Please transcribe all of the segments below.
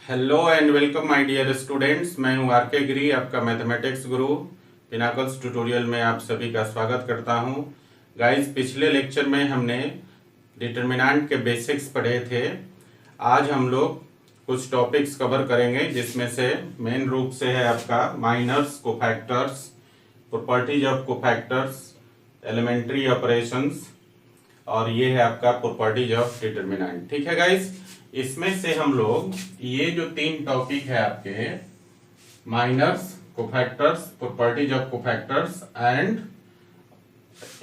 Hello and welcome my dear students. मैं हूं are के गिरी, आपका मैथमेटिक्स गुरु। पिनाकल्स ट्यूटोरियल में आप सभी का स्वागत करता हूं। गाइस, पिछले लेक्चर में हमने डिटर्मिनेंट के बेसिक्स पढ़े थे। आज हम लोग कुछ टॉपिक्स कवर करेंगे, जिसमें से मेन रूप से है आपका minors, cofactors, properties of cofactors, elementary operations, और ये है आपका प्रॉपर्टीज ऑफ डिटर्मिनेंट। ठीक है गाइस, इसमें से हम लोग ये जो तीन टॉपिक है आपके minors, cofactors, properties of cofactors and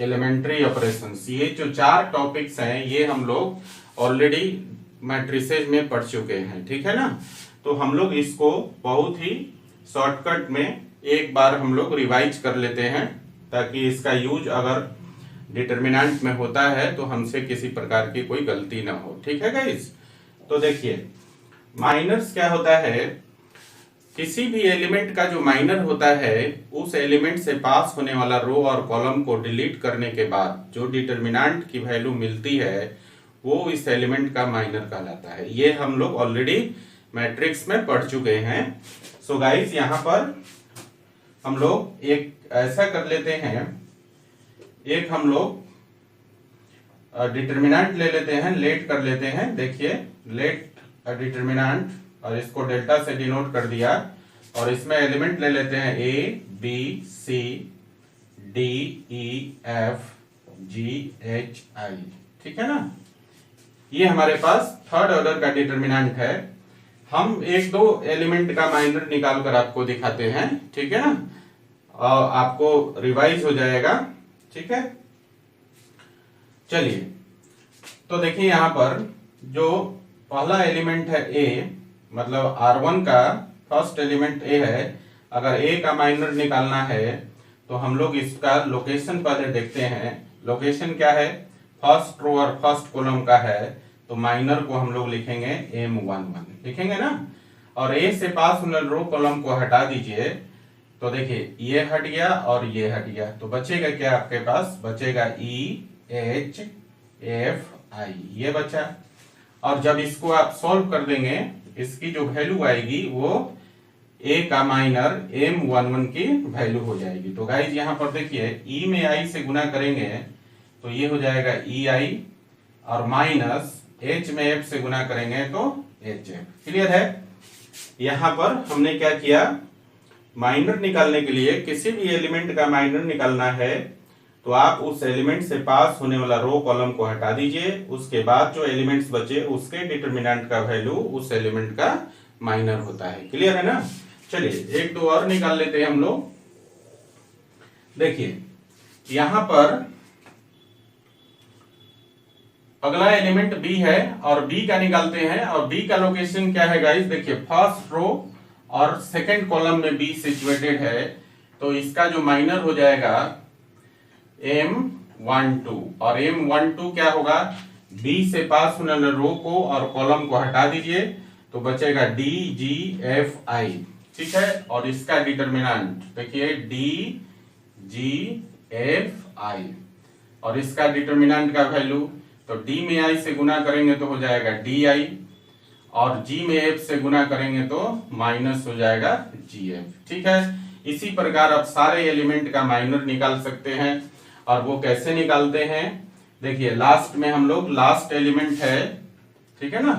elementary operations, ये जो चार टॉपिक्स हैं ये हम लोग ऑलरेडी मैट्रिसेज में पढ़ चुके हैं। ठीक है ना, तो हम लोग इसको बहुत ही शॉर्टकट में एक बार हम लोग रिवाइज कर लेते हैं, ताकि इसका यूज अगर डिटर्मिनेंट में होता है तो हमसे किसी प्रकार की कोई गलती ना हो। ठीक है गाइस, तो देखिए माइनर्स क्या होता है। किसी भी एलिमेंट का जो माइनर होता है, उस एलिमेंट से पास होने वाला रो और कॉलम को डिलीट करने के बाद जो डिटर्मिनेंट की वैल्यू मिलती है वो इस एलिमेंट का माइनर कहलाता है। ये हम लोग ऑलरेडी मैट्रिक्स में पढ़ चुके हैं। सो गाइस, यहाँ पर हम लोग एक ऐसा कर लेते हैं, एक हम लोग डिटर्मिनेंट ले लेते हैं, लेट कर लेते हैं। देखिए लेट डिटर्मिनेंट, और इसको डेल्टा से डिनोट कर दिया, और इसमें एलिमेंट ले लेते हैं A B C D E F G H I. ठीक है ना, ये हमारे पास थर्ड ऑर्डर का डिटर्मिनेंट है। हम एक दो एलिमेंट का माइनर निकाल कर आपको दिखाते हैं। ठीक है ना, और आपको रिवाइज हो जाएगा। ठीक है, चलिए तो देखिए यहाँ पर जो पहला एलिमेंट है ए, मतलब R1 का फर्स्ट एलिमेंट ए है। अगर ए का माइनर निकालना है तो हम लोग इसका लोकेशन पहले देखते हैं। लोकेशन क्या है, फर्स्ट रो और फर्स्ट कॉलम का है, तो माइनर को हम लोग लिखेंगे M11, लिखेंगे ना। और ए से पास होने रो कॉलम को हटा दीजिए, तो देखिए ये हट गया और ये हट गया, तो बचेगा क्या आपके पास, बचेगा ई एच एफ आई, ये बचा। और जब इसको आप सॉल्व कर देंगे, इसकी जो वैल्यू आएगी वो ए का माइनर M11 की वैल्यू हो जाएगी। तो गाइज यहाँ पर देखिए ई में आई से गुना करेंगे तो ये हो जाएगा ई आई, और माइनस एच में एफ से गुना करेंगे तो एच एफ। क्लियर है। यहाँ पर हमने क्या किया, माइनर निकालने के लिए किसी भी एलिमेंट का माइनर निकालना है तो आप उस एलिमेंट से पास होने वाला रो कॉलम को हटा दीजिए। उसके बाद जो एलिमेंट्स बचे उसके डिटर्मिनेंट का वैल्यू उस एलिमेंट का माइनर होता है। क्लियर है ना। चलिए एक दो और निकाल लेते हैं हम लोग। देखिए यहां पर अगला एलिमेंट बी है, और बी का निकालते हैं। और बी का लोकेशन क्या है गाइस, देखिए फर्स्ट रो और सेकंड कॉलम में बी सिचुएटेड है, तो इसका जो माइनर हो जाएगा M12। और M12 क्या होगा, B से पास होने वाले रो को और कॉलम को हटा दीजिए तो बचेगा D G F I। ठीक है, और इसका डिटर्मिनेंट देखिए D G F I, और इसका डिटर्मिनेंट का वैल्यू तो D में I से गुना करेंगे तो हो जाएगा DI, और G में F से गुना करेंगे तो माइनस हो जाएगा GF। ठीक है, इसी प्रकार आप सारे एलिमेंट का माइनर निकाल सकते हैं। और वो कैसे निकालते हैं, देखिए लास्ट में हम लोग लास्ट एलिमेंट है, ठीक है ना,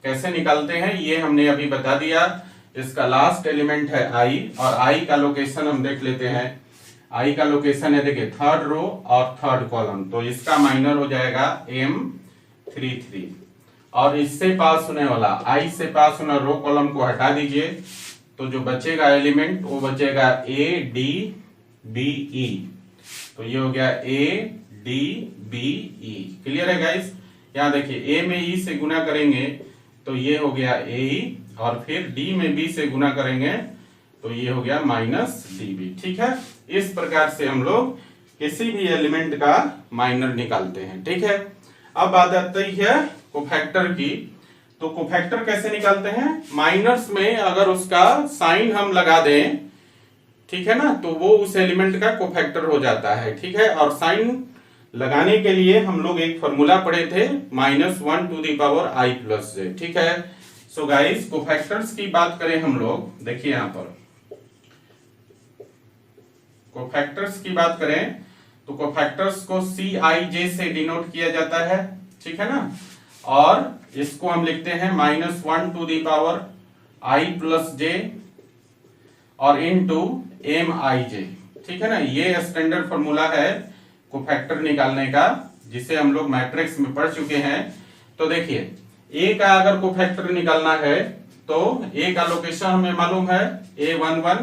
कैसे निकालते हैं ये हमने अभी बता दिया। इसका लास्ट एलिमेंट है आई, और आई का लोकेशन हम देख लेते हैं। आई का लोकेशन है देखिए थर्ड रो और थर्ड कॉलम, तो इसका माइनर हो जाएगा M33। और इससे पास होने वाला आई से पास होने रो कॉलम को हटा दीजिए, तो जो बचेगा एलिमेंट वो बचेगा A D B E, तो ये हो गया A D B E। Clear है गाइस। यहाँ देखिए A में E से गुना करेंगे तो ये हो गया AE, और फिर D में B से गुना करेंगे तो ये हो गया माइनस DB। ठीक है, इस प्रकार से हम लोग किसी भी एलिमेंट का माइनर निकालते हैं। ठीक है, अब बात आती है कोफैक्टर की। तो कोफैक्टर कैसे निकालते हैं, माइनर्स में अगर उसका साइन हम लगा दें, ठीक है ना, तो वो उस एलिमेंट का कोफैक्टर हो जाता है। ठीक है, और साइन लगाने के लिए हम लोग एक फॉर्मूला पढ़े थे, -1 to the power i+j। ठीक है, सो गाइस कोफैक्टर्स की बात करें हम लोग, देखिए यहां पर कोफैक्टर्स की बात करें तो कोफैक्टर्स को CIJ से डिनोट किया जाता है, ठीक है ना। और इसको हम लिखते हैं -1 to the power I plus J और इनटू MIJ, ठीक है ना। ये स्टैंडर्ड फॉर्मूला है कोफैक्टर निकालने का, जिसे हम लोग मैट्रिक्स में पढ़ चुके हैं। तो देखिए A का अगर कोफैक्टर निकालना है तो A का लोकेशन हमें मालूम है A11,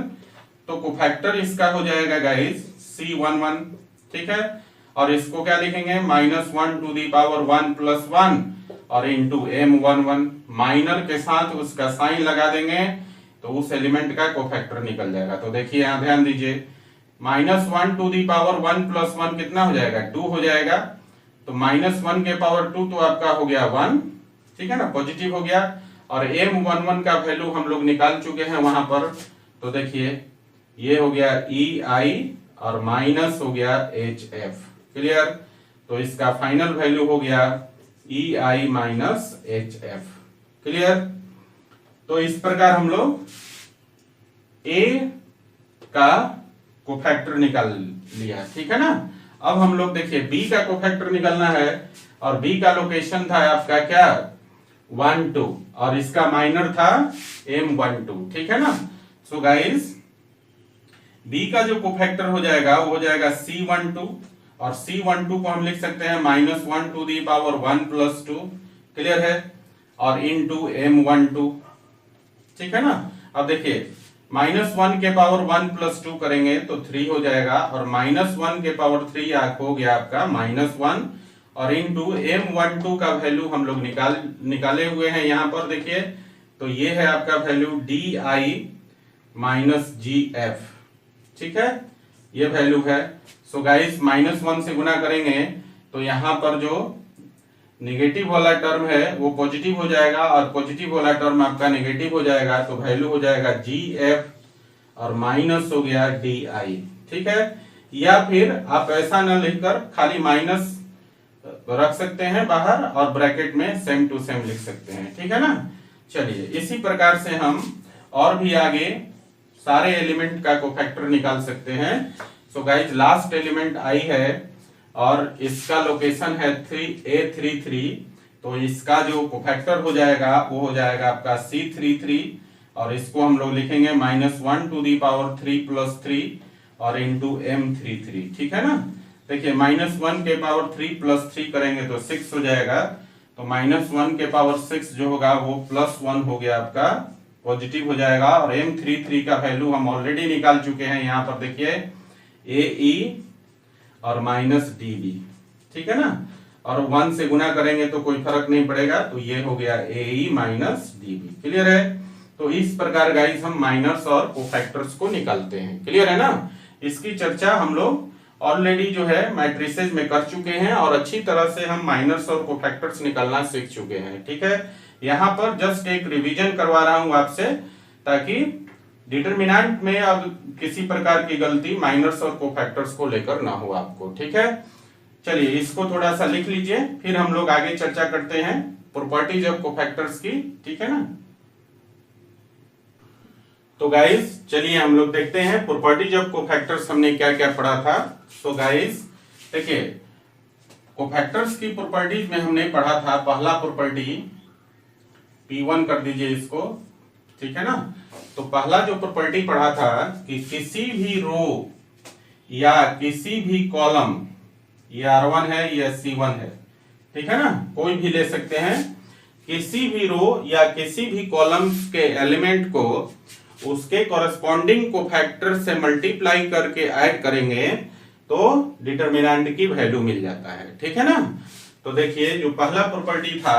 तो कोफैक्टर इसका हो जाएगा गाइस C11, ठीक है। और इसको क्या लिखेंगे -1 टू दी पावर 1 प्लस 1 और इंटू M11, माइनर के साथ उसका साइन लगा देंगे तो उस एलिमेंट का कोफैक्टर निकल जाएगा। तो देखिए यहां ध्यान दीजिए, -1 टू दी पावर 1 प्लस 1 कितना हो जाएगा 2 हो जाएगा, तो -1 के पावर 2 तो आपका हो गया 1, ठीक है ना, पॉजिटिव हो गया। और M11 का वैल्यू हम लोग निकाल चुके हैं वहां पर, तो देखिए ये हो गया EI और माइनस हो गया HF, क्लियर। तो इसका फाइनल वैल्यू हो गया EI माइनस HF, क्लियर। तो इस प्रकार हम लोग A का कोफैक्टर निकाल लिया, ठीक है ना। अब हम लोग देखिए B का कोफैक्टर निकालना है और B का लोकेशन था आपका क्या 1 2 और इसका माइनर था M12, ठीक है ना। सो गाइस B का जो कोफैक्टर हो जाएगा वो हो जाएगा C12 और C12 को हम लिख सकते हैं -1 to the power 1 plus 2, clear है, और इनटू M12, ठीक है ना। अब देखिए -1 के पावर 1 प्लस 2 करेंगे तो 3 हो जाएगा और -1 के पावर 3 हो गया आपका -1 और इनटू M12 का वैल्यू हम लोग निकाले हुए हैं यहाँ पर, देखिए तो ये है आपका वैल्यू DI माइनस GF, ठीक है, ये वैल्यू है। सो गाइस -1 से गुना करेंगे तो यहाँ पर जो नेगेटिव वाला टर्म है वो पॉजिटिव हो जाएगा और पॉजिटिव वाला टर्म आपका नेगेटिव हो जाएगा, तो वैल्यू हो जाएगा GF और माइनस हो गया DI, ठीक है। या फिर आप ऐसा न लिखकर खाली माइनस रख सकते हैं बाहर और ब्रैकेट में सेम टू सेम लिख सकते हैं, ठीक है ना। चलिए इसी प्रकार से हम और भी आगे सारे एलिमेंट का कोफैक्टर निकाल सकते हैं। So guys last element I है और इसका लोकेशन है A33, तो इसका जो कोफैक्टर हो जाएगा वो हो जाएगा आपका C33 और इसको हम लोग लिखेंगे -1 टू दी पावर 3 प्लस 3 और इंटू M33, ठीक है ना। देखिए -1 के पावर 3 प्लस 3 करेंगे तो 6 हो जाएगा, तो -1 के पावर 6 जो होगा वो +1 हो गया आपका, पॉजिटिव हो जाएगा। और M33 का वैल्यू हम ऑलरेडी निकाल चुके हैं, यहाँ पर देखिए AE और -DB, ठीक है ना। और 1 से गुना करेंगे तो कोई फर्क नहीं पड़ेगा, तो ये हो गया AE माइनस DB, क्लियर है। तो इस प्रकार गाइस हम माइनर्स और कोफैक्टर्स को निकालते हैं, क्लियर है ना। इसकी चर्चा हम लोग ऑलरेडी जो है मैट्रिसेस में कर चुके हैं और अच्छी तरह से हम माइनर्स और कोफैक्टर्स निकालना सीख चुके हैं, ठीक है। यहाँ पर जस्ट एक रिवीजन करवा रहा हूं आपसे, ताकि डिटरमिनेंट में अब किसी प्रकार की गलती माइनर्स और कोफैक्टर्स को लेकर ना हो आपको, ठीक है। चलिए इसको थोड़ा सा लिख लीजिए, फिर हम लोग आगे चर्चा करते हैं प्रॉपर्टीज ऑफ कोफैक्टर्स की, ठीक है ना। तो गाइस चलिए हम लोग देखते हैं प्रॉपर्टीज ऑफ कोफैक्टर्स हमने क्या क्या पढ़ा था। सो गाइस देखिए कोफैक्टर्स की प्रॉपर्टीज में हमने पढ़ा था पहला प्रॉपर्टी P1 कर दीजिए इसको, ठीक है ना। तो पहला जो प्रॉपर्टी पढ़ा था कि किसी भी रो या किसी भी कॉलम, ये R1 है या C1 है, ठीक है ना, कोई भी ले सकते हैं, किसी भी रो या किसी भी कॉलम के एलिमेंट को उसके कॉरेस्पॉन्डिंग कोफैक्टर से मल्टीप्लाई करके ऐड करेंगे तो डिटरमिनेंट की वैल्यू मिल जाता है, ठीक है ना। तो देखिए जो पहला प्रॉपर्टी था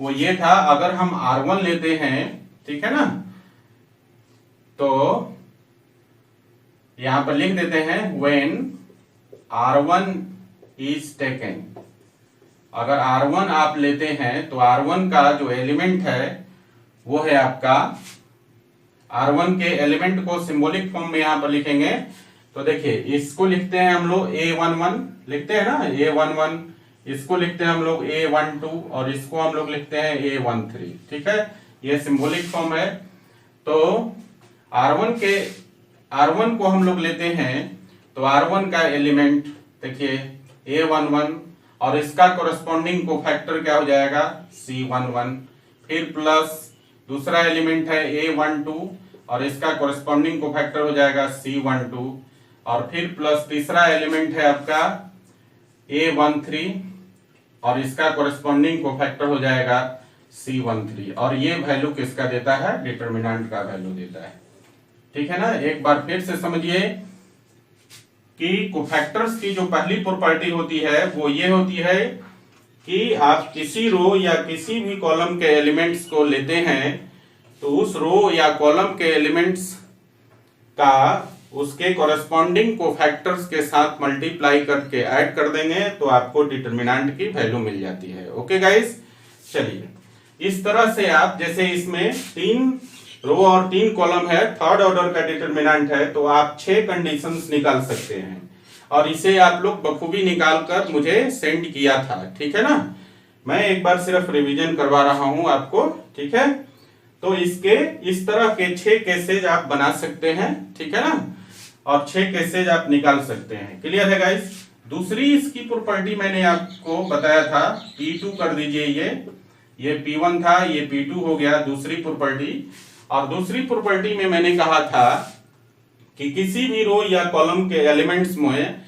वो ये था, अगर हम R1 लेते हैं, ठीक है ना, तो यहां पर लिख देते हैं when R1 is taken, अगर R1 आप लेते हैं तो R1 का जो एलिमेंट है वो है आपका, R1 के एलिमेंट को सिंबॉलिक फॉर्म में यहां पर लिखेंगे। तो देखिए इसको लिखते हैं हम लोग A11 लिखते हैं ना, A11, इसको लिखते हैं हम लोग A12 और इसको हम लोग लिखते हैं A13, ठीक है। ये सिंबॉलिक फॉर्म है। तो R1 को हम लोग लेते हैं, तो R1 का एलिमेंट देखिए A11 और इसका कोरस्पॉन्डिंग कोफैक्टर क्या हो जाएगा C11, फिर प्लस दूसरा एलिमेंट है A12 और इसका कोरस्पॉन्डिंग कोफैक्टर हो जाएगा C12, और फिर प्लस तीसरा एलिमेंट है आपका A13 और इसका कोरस्पॉन्डिंग कोफैक्टर हो जाएगा C13, और ये वैल्यू किसका देता है, डिटरमिनेंट का वैल्यू देता है। ठीक है ना। एक बार फिर से समझिए कि कोफैक्टर्स की जो पहली प्रॉपर्टी होती है वो ये होती है कि आप किसी रो या किसी भी कॉलम के एलिमेंट्स को लेते हैं तो उस रो या कॉलम के एलिमेंट्स का उसके कॉरेस्पॉन्डिंग कोफैक्टर्स के साथ मल्टीप्लाई करके ऐड कर देंगे तो आपको डिटरमिनेंट की वैल्यू मिल जाती है। ओके गाइस, चलिए इस तरह से आप, जैसे इसमें 3 रो और 3 कॉलम है, थर्ड ऑर्डर का डिटरमिनेंट है, तो आप 6 कंडीशंस निकाल सकते हैं और इसे आप लोग बखूबी निकाल कर मुझे सेंड किया था। ठीक है ना। मैं एक बार सिर्फ रिवीजन करवा रहा हूं आपको। ठीक है, तो इसके इस तरह के 6 केसेज आप बना सकते हैं। ठीक है ना, और 6 केसेज आप निकाल सकते हैं। क्लियर है गाइस। दूसरी इसकी प्रॉपर्टी मैंने आपको बताया था, P2 कर दीजिए, ये P1 था, ये P2 हो गया दूसरी प्रॉपर्टी। और दूसरी प्रॉपर्टी में मैंने कहा था कि किसी भी रो या कॉलम के एलिमेंट्स में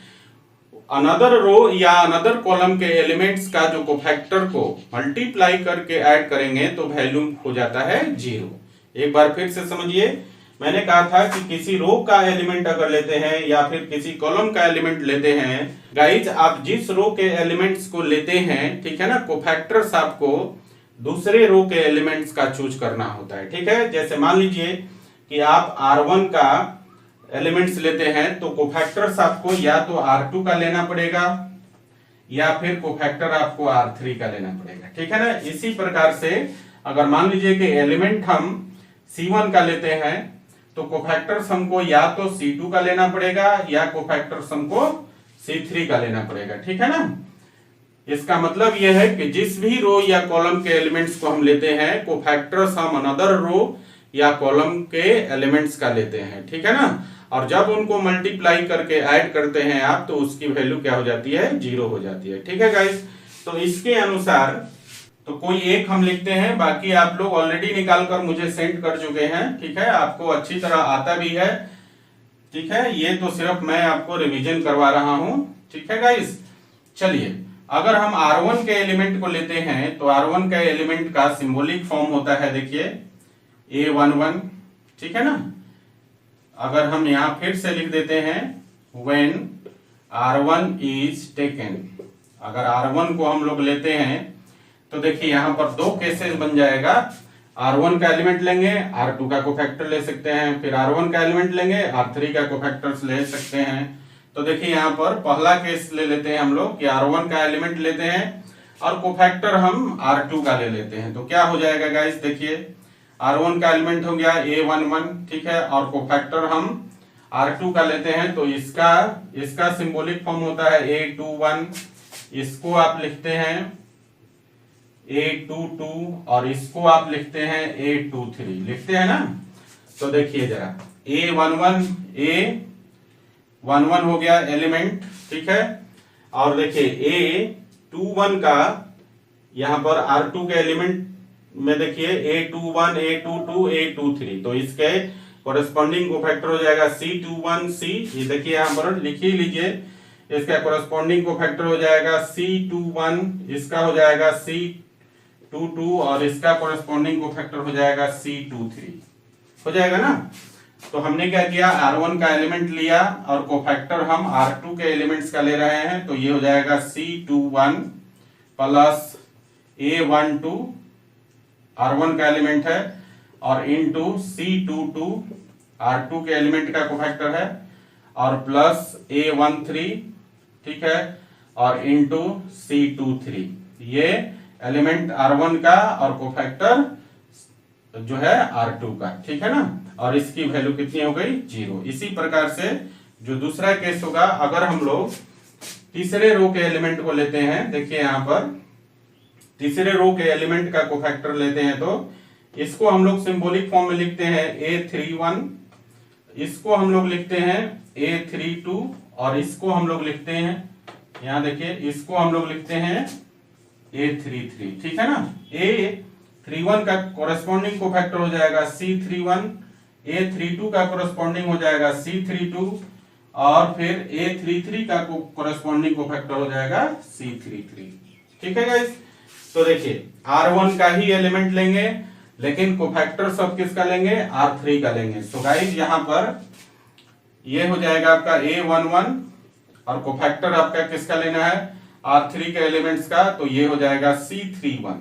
अनदर रो या अनदर कॉलम के एलिमेंट्स का जो कोफैक्टर को मल्टीप्लाई करके ऐड करेंगे तो वैल्यू हो जाता है 0। एक बार फिर से समझिए, मैंने कहा था कि किसी रो का एलिमेंट अगर लेते हैं या फिर किसी कॉलम का एलिमेंट लेते हैं, गाइज आप जिस रो के एलिमेंट्स को लेते हैं, ठीक है ना, कोफैक्टर्स आपको दूसरे रो के एलिमेंट्स का चूज करना होता है। ठीक है, जैसे मान लीजिए कि आप R1 का एलिमेंट्स लेते हैं तो कोफैक्टर्स आपको या तो R2 का लेना पड़ेगा या फिर कोफैक्टर आपको R3 का लेना पड़ेगा। ठीक है ना। इसी प्रकार से अगर मान लीजिए कि एलिमेंट हम C1 का लेते हैं तो कोफैक्टर्स हमको या तो C2 का लेना पड़ेगा या कोफैक्टर्स हमको C3 का लेना पड़ेगा। ठीक है ना। इसका मतलब यह है कि जिस भी रो या कॉलम के एलिमेंट्स को हम लेते हैं, कोफैक्टर्स हम अनदर रो या कॉलम के एलिमेंट्स का लेते हैं। ठीक है ना। और जब उनको मल्टीप्लाई करके ऐड करते हैं आप, तो उसकी वैल्यू क्या हो जाती है, 0 हो जाती है। ठीक है गाइस। तो इसके अनुसार तो कोई एक हम लिखते हैं, बाकी आप लोग ऑलरेडी निकाल कर मुझे सेंड कर चुके हैं। ठीक है, आपको अच्छी तरह आता भी है। ठीक है, ये तो सिर्फ मैं आपको रिवीजन करवा रहा हूं। ठीक है गाइस। चलिए, अगर हम R1 के एलिमेंट को लेते हैं तो R1 का एलिमेंट का सिंबॉलिक फॉर्म होता है, देखिए A11। ठीक है ना। अगर हम यहां फिर से लिख देते हैं when R1 is taken, अगर R1 को हम लोग लेते हैं तो देखिए यहां पर 2 केसेस बन जाएगा। R1 का एलिमेंट लेंगे, R2 का कोफैक्टर ले सकते हैं, फिर R1 का एलिमेंट लेंगे, R3 का कोफैक्टर्स ले सकते हैं। तो देखिए यहाँ पर पहला केस ले लेते हैं हम लोग कि R1 का एलिमेंट लेते हैं और कोफैक्टर हम R2 का ले लेते हैं। तो क्या हो जाएगा गाइस, देखिए R1 का एलिमेंट हो गया A11। ठीक है, और कोफैक्टर हम R2 का लेते हैं तो इसका सिंबॉलिक फॉर्म होता है A21। इसको आप लिखते हैं A22 और इसको आप लिखते हैं A23, लिखते हैं ना। तो देखिए जरा A11 हो गया एलिमेंट। ठीक है, और देखिए A21 का यहां पर R2 के एलिमेंट में देखिए A21, A22, A23, तो इसके कोरेस्पॉन्डिंग कोफैक्टर हो जाएगा C21C। ये देखिए यहां पर लिख ही लीजिए, इसका कोरेस्पॉन्डिंग कोफैक्टर हो जाएगा C21, इसका हो जाएगा C22 और इसका कोरेस्पॉन्डिंग कोफैक्टर हो जाएगा C23, हो जाएगा ना। तो हमने क्या किया, R1 का एलिमेंट लिया और कोफैक्टर हम R2 के एलिमेंट्स का ले रहे हैं, तो ये हो जाएगा C21 प्लस A12, R1 का एलिमेंट है, और इनटू C22 R2 के एलिमेंट का कोफैक्टर है, और प्लस A13, ठीक है, और इनटू C23, ये एलिमेंट R1 का और कोफैक्टर जो है R2 का। ठीक है ना। और इसकी वैल्यू कितनी हो गई, 0। इसी प्रकार से जो दूसरा केस होगा, अगर हम लोग तीसरे रो के एलिमेंट को लेते हैं, देखिए यहां पर तीसरे रो के एलिमेंट का कोफैक्टर लेते हैं तो इसको हम लोग सिंबॉलिक फॉर्म में लिखते हैं A31, इसको हम लोग लिखते हैं A32 और इसको हम लोग लिखते हैं, यहां देखिए, इसको हम लोग लिखते हैं A33, ठीक है ना। A31 का कोरेस्पॉन्डिंग कोफैक्टर हो जाएगा C31, A32 का कोरेस्पॉन्डिंग हो जाएगा C32 और फिर A33 का कोरेस्पॉन्डिंग कोफैक्टर हो जाएगा C33, ठीक है गाइस। तो देखिए R1 का ही एलिमेंट लेंगे लेकिन कोफैक्टर सब किसका लेंगे, R3 का लेंगे। सो गाइस यहां पर ये हो जाएगा आपका A11 और कोफैक्टर आपका किसका लेना है, R3 के एलिमेंट्स का, तो ये हो जाएगा C31,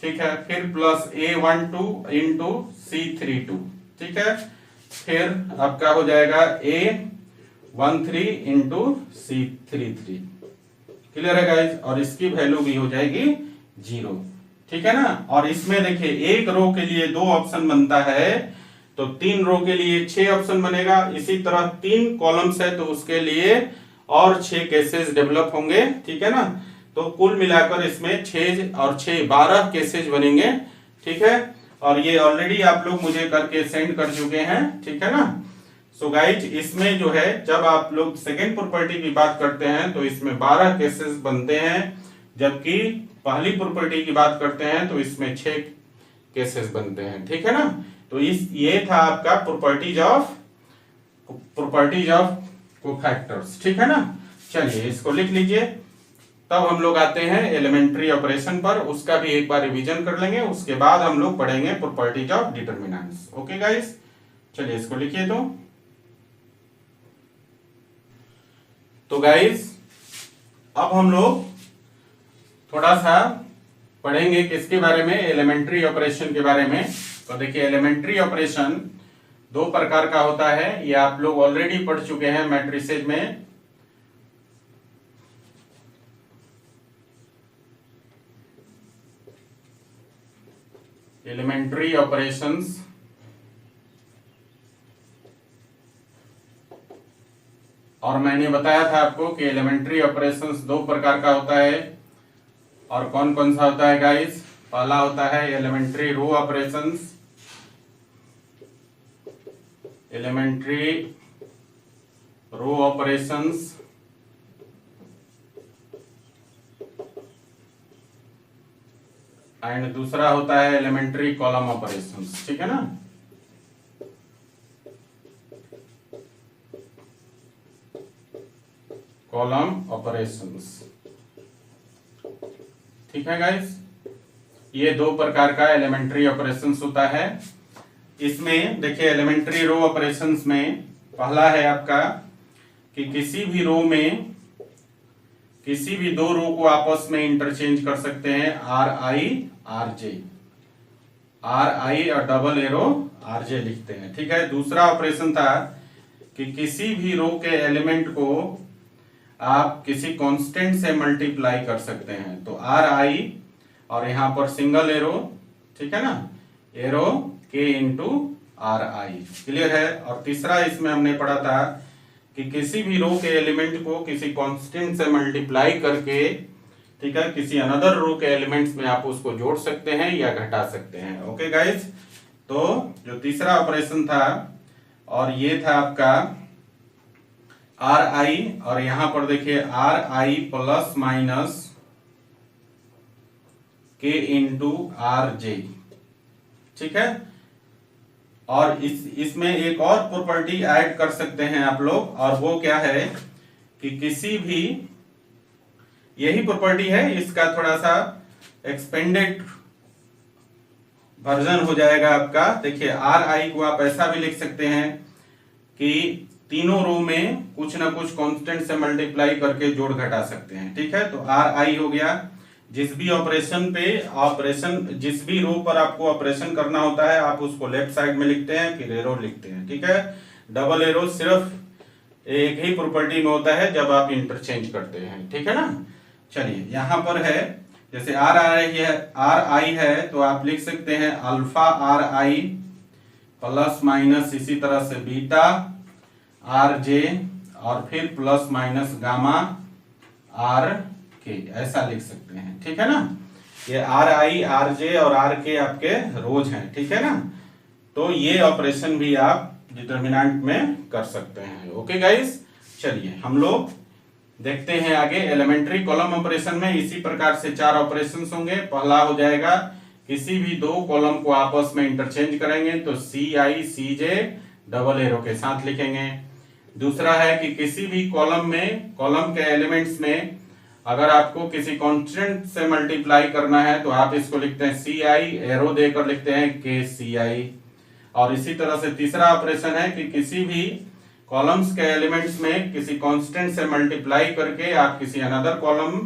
ठीक है। फिर प्लस A12 इंटू C32, ठीक है। फिर आपका हो जाएगा A13 इंटू C33, क्लियर है गाइस। और इसकी वैल्यू भी हो जाएगी 0, ठीक है ना। और इसमें देखिए एक रो के लिए 2 ऑप्शन बनता है तो 3 रो के लिए 6 ऑप्शन बनेगा। इसी तरह 3 कॉलम्स है तो उसके लिए और 6 केसेस डेवलप होंगे, ठीक है ना। तो कुल मिलाकर इसमें 6 और 6 12 केसेस बनेंगे, ठीक है। और ये ऑलरेडी आप लोग मुझे करके सेंड कर चुके हैं, ठीक है ना। सो गाइज इसमें जो है जब आप लोग सेकेंड प्रॉपर्टी की बात करते हैं तो इसमें 12 केसेस बनते हैं, जबकि पहली प्रॉपर्टी की बात करते हैं तो इसमें 6 केसेस बनते हैं, ठीक है ना। तो ये था आपका प्रॉपर्टीज ऑफ कोफैक्टर्स, ठीक है ना। चलिए इसको लिख लीजिए। तब हम लोग आते हैं एलिमेंट्री ऑपरेशन पर, उसका भी एक बार रिवीजन कर लेंगे, उसके बाद हम लोग पढ़ेंगे properties of determinants. Okay guys, चलिए इसको लिखिए। तो गाइस अब हम लोग थोड़ा सा पढ़ेंगे किसके बारे में, एलिमेंट्री ऑपरेशन के बारे में। तो देखिए एलिमेंट्री ऑपरेशन 2 प्रकार का होता है, ये आप लोग ऑलरेडी पढ़ चुके हैं मैट्रिसेज में। एलिमेंट्री ऑपरेशंस और मैंने बताया था आपको कि एलिमेंट्री ऑपरेशंस 2 प्रकार का होता है। और कौन कौन सा होता है गाइस, पहला होता है elementary row operations, elementary row operations, and दूसरा होता है एलिमेंट्री कॉलम ऑपरेशंस, ठीक है ना। कॉलम ऑपरेशंस, ठीक है गाइस। ये 2 प्रकार का एलिमेंट्री ऑपरेशंस होता है। इसमें देखिए एलिमेंट्री रो ऑपरेशंस में पहला है आपका कि किसी भी रो में किसी भी 2 रो को आपस में इंटरचेंज कर सकते हैं, आर आई और डबल एरो RJ लिखते हैं, ठीक है। दूसरा ऑपरेशन था कि किसी भी रो के एलिमेंट को आप किसी कांस्टेंट से मल्टीप्लाई कर सकते हैं, तो RI और यहां पर सिंगल एरो, ठीक है ना, arrow K into RI, clear है। और तीसरा इसमें हमने पढ़ा था कि किसी भी रो के एलिमेंट को किसी कांस्टेंट से मल्टीप्लाई करके, ठीक है, किसी अनदर रो के एलिमेंट्स में आप उसको जोड़ सकते हैं या घटा सकते हैं। ओके गाइस, तो जो तीसरा ऑपरेशन था और ये था आपका RI, और यहां पर देखिए RI plus minus K into RJ, ठीक है। और इसमें एक और प्रॉपर्टी ऐड कर सकते हैं आप लोग, और वो क्या है कि किसी भी, यही प्रॉपर्टी है, इसका थोड़ा सा एक्सपेंडेड वर्जन हो जाएगा आपका। देखिए RI को आप ऐसा भी लिख सकते हैं कि तीनों रो में कुछ ना कुछ कांस्टेंट से मल्टीप्लाई करके जोड़ घटा सकते हैं, ठीक है। तो RI हो गया, जिस भी जिस भी रो पर आपको ऑपरेशन करना होता है आप उसको लेफ्ट साइड में लिखते हैं, फिर एरो लिखते हैं, ठीक है। डबल एरो सिर्फ एक ही प्रॉपर्टी में होता है जब आप इंटरचेंज करते हैं, ठीक है ना। चलिए यहां पर है, जैसे RI है तो आप लिख सकते हैं अल्फा RI प्लस माइनस इसी तरह से बीटा RJ और फिर प्लस माइनस गामा RK, ऐसा लिख सकते हैं, ठीक है ना। ये आर आई, आर जे और आर के आपके रोज हैं, ठीक है ना। तो ये ऑपरेशन भी आप डिटर्मिनेंट में कर सकते हैं। ओके गाइस, चलिए हम लोग देखते हैं आगे। एलिमेंट्री कॉलम ऑपरेशन में इसी प्रकार से 4 ऑपरेशंस होंगे। पहला हो जाएगा किसी भी 2 कॉलम को आपस में इंटरचेंज करेंगे तो सी आई सी जे डबल एरो के साथ लिखेंगे। दूसरा है कि किसी भी कॉलम में, कॉलम के एलिमेंट्स में अगर आपको किसी कांस्टेंट से मल्टीप्लाई करना है तो आप इसको लिखते हैं सी आई, एरो देकर लिखते हैं के सी आई। और इसी तरह से तीसरा ऑपरेशन है कि किसी भी कॉलम्स के एलिमेंट्स में किसी कांस्टेंट से मल्टीप्लाई करके आप किसी अनदर कॉलम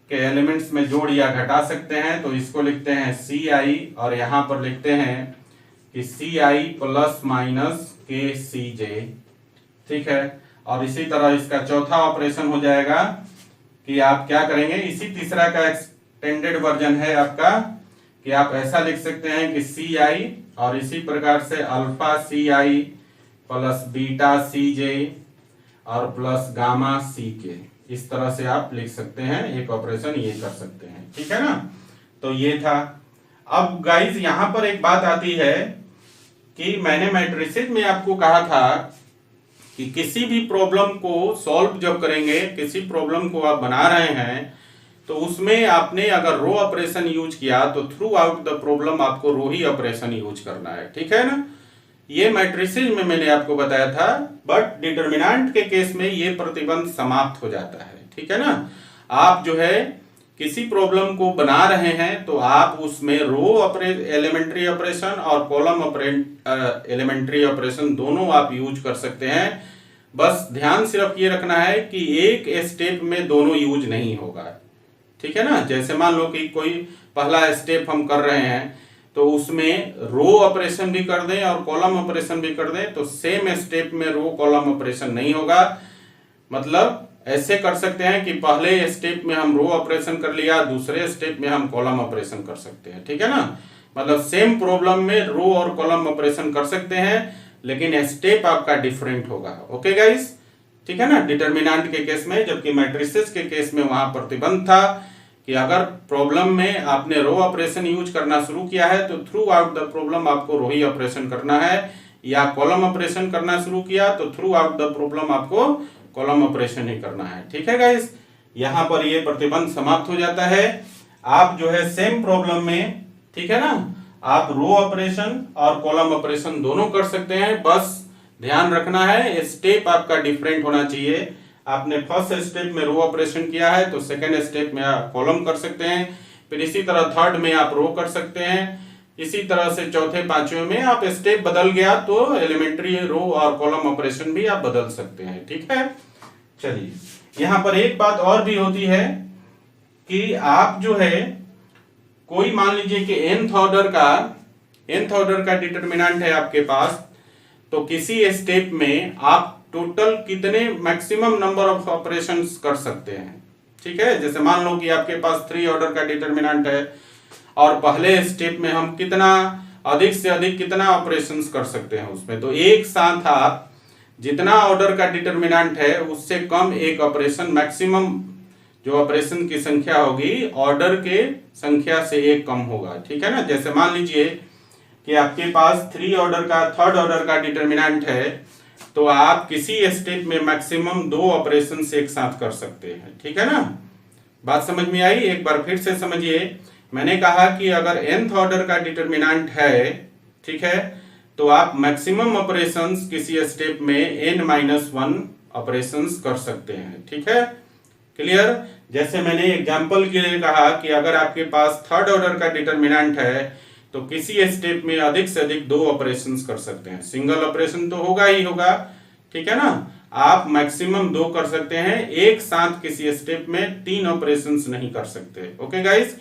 के एलिमेंट्स में जोड़ या घटा सकते हैं तो इसको लिखते हैं सी आई, और यहां पर लिखते हैं कि सी आई प्लस माइनस के सी जे, ठीक है। और इसी तरह इसका चौथा ऑपरेशन हो जाएगा कि आप क्या करेंगे, इसी तीसरा का एक्सटेंडेड वर्जन है आपका कि आप ऐसा लिख सकते हैं कि सी आई और इसी प्रकार से अल्फा सी आई प्लस बीटा सी जे और प्लस गामा सी के, इस तरह से आप लिख सकते हैं। एक ऑपरेशन ये कर सकते हैं, ठीक है ना। तो ये था। अब गाइस यहां पर एक बात आती है कि मैंने मैट्रिसेस में आपको कहा था कि किसी भी प्रॉब्लम को सॉल्व जब करेंगे, किसी प्रॉब्लम को आप बना रहे हैं तो उसमें आपने अगर रो ऑपरेशन यूज किया तो थ्रू आउट द प्रॉब्लम आपको रो ही ऑपरेशन यूज करना है, ठीक है ना। ये मैट्रिसेस में मैंने आपको बताया था, बट डिटर्मिनेंट के केस में ये प्रतिबंध समाप्त हो जाता है, ठीक है ना। आप जो है किसी प्रॉब्लम को बना रहे हैं तो आप उसमें रो एलिमेंट्री ऑपरेशन और कॉलम एलिमेंट्री ऑपरेशन दोनों आप यूज कर सकते हैं। बस ध्यान सिर्फ ये रखना है कि एक स्टेप में दोनों यूज नहीं होगा, ठीक है ना। जैसे मान लो कि कोई पहला स्टेप हम कर रहे हैं तो उसमें रो ऑपरेशन भी कर दें और कॉलम ऑपरेशन भी कर दें तो सेम स्टेप में रो कॉलम ऑपरेशन नहीं होगा। मतलब ऐसे कर सकते हैं कि पहले स्टेप में हम रो ऑपरेशन कर लिया, दूसरे स्टेप में हम कॉलम ऑपरेशन कर सकते हैं, ठीक है ना। मतलब सेम प्रॉब्लम में रो और कॉलम ऑपरेशन कर सकते हैं लेकिन स्टेप आपका डिफरेंट होगा। ओके गाइस, ठीक है ना। डिटर्मिनेंट के केस में, जबकि मैट्रिसेस के केस में वहां प्रतिबंध था कि अगर प्रॉब्लम में आपने रो ऑपरेशन यूज करना शुरू किया है तो थ्रू आउट द प्रॉब्लम आपको रो ही ऑपरेशन करना है, या कॉलम ऑपरेशन करना शुरू किया तो थ्रू आउट द प्रॉब्लम आपको कॉलम ऑपरेशन ही करना है, ठीक है गाइस। यहां पर ये प्रतिबंध समाप्त हो जाता है। आप जो है सेम प्रॉब्लम में, ठीक है ना, आप रो ऑपरेशन और कॉलम ऑपरेशन दोनों कर सकते हैं। बस ध्यान रखना है स्टेप आपका डिफरेंट होना चाहिए। आपने फर्स्ट स्टेप में रो ऑपरेशन किया है तो सेकेंड स्टेप में आप कॉलम कर सकते हैं, फिर इसी तरह थर्ड में आप रो कर सकते हैं, इसी तरह से चौथे पांचवें में आप स्टेप बदल गया तो एलिमेंट्री रो और कॉलम ऑपरेशन भी आप बदल सकते हैं, ठीक है। चलिए यहां पर एक बात और भी होती है कि आप जो है कोई मान लीजिए कि nth ऑर्डर का डिटर्मिनेंट है आपके पास, तो किसी स्टेप में आप टोटल कितने मैक्सिमम नंबर ऑफ ऑपरेशंस कर सकते हैं, ठीक है। जैसे मान लो कि आपके पास 3 ऑर्डर का डिटर्मिनेंट है और पहले स्टेप में हम कितना अधिक से अधिक कितना ऑपरेशंस कर सकते हैं उसमें, तो एक साथ आप जितना ऑर्डर का डिटर्मिनेंट है उससे कम एक ऑपरेशन, मैक्सिमम जो ऑपरेशन की संख्या होगी ऑर्डर के संख्या से एक कम होगा, ठीक है ना। जैसे मान लीजिए कि आपके पास 3 ऑर्डर का, थर्ड ऑर्डर का डिटर्मिनेंट है तो आप किसी स्टेप में मैक्सिमम 2 ऑपरेशन एक साथ कर सकते हैं, ठीक है ना। बात समझ में आई? एक बार फिर से समझिए। मैंने कहा कि अगर nth ऑर्डर का डिटर्मिनेंट है, ठीक है, तो आप मैक्सिमम ऑपरेशंस किसी स्टेप में n-1 ऑपरेशंस कर सकते हैं, ठीक है। क्लियर? जैसे मैंने एग्जांपल के लिए कहा कि अगर आपके पास थर्ड ऑर्डर का डिटर्मिनेंट है तो किसी स्टेप में अधिक से अधिक 2 ऑपरेशंस कर सकते हैं। सिंगल ऑपरेशन तो होगा ही होगा, ठीक है ना। आप मैक्सिमम 2 कर सकते हैं, एक साथ किसी स्टेप में 3 ऑपरेशंस नहीं कर सकते। ओके गाइस,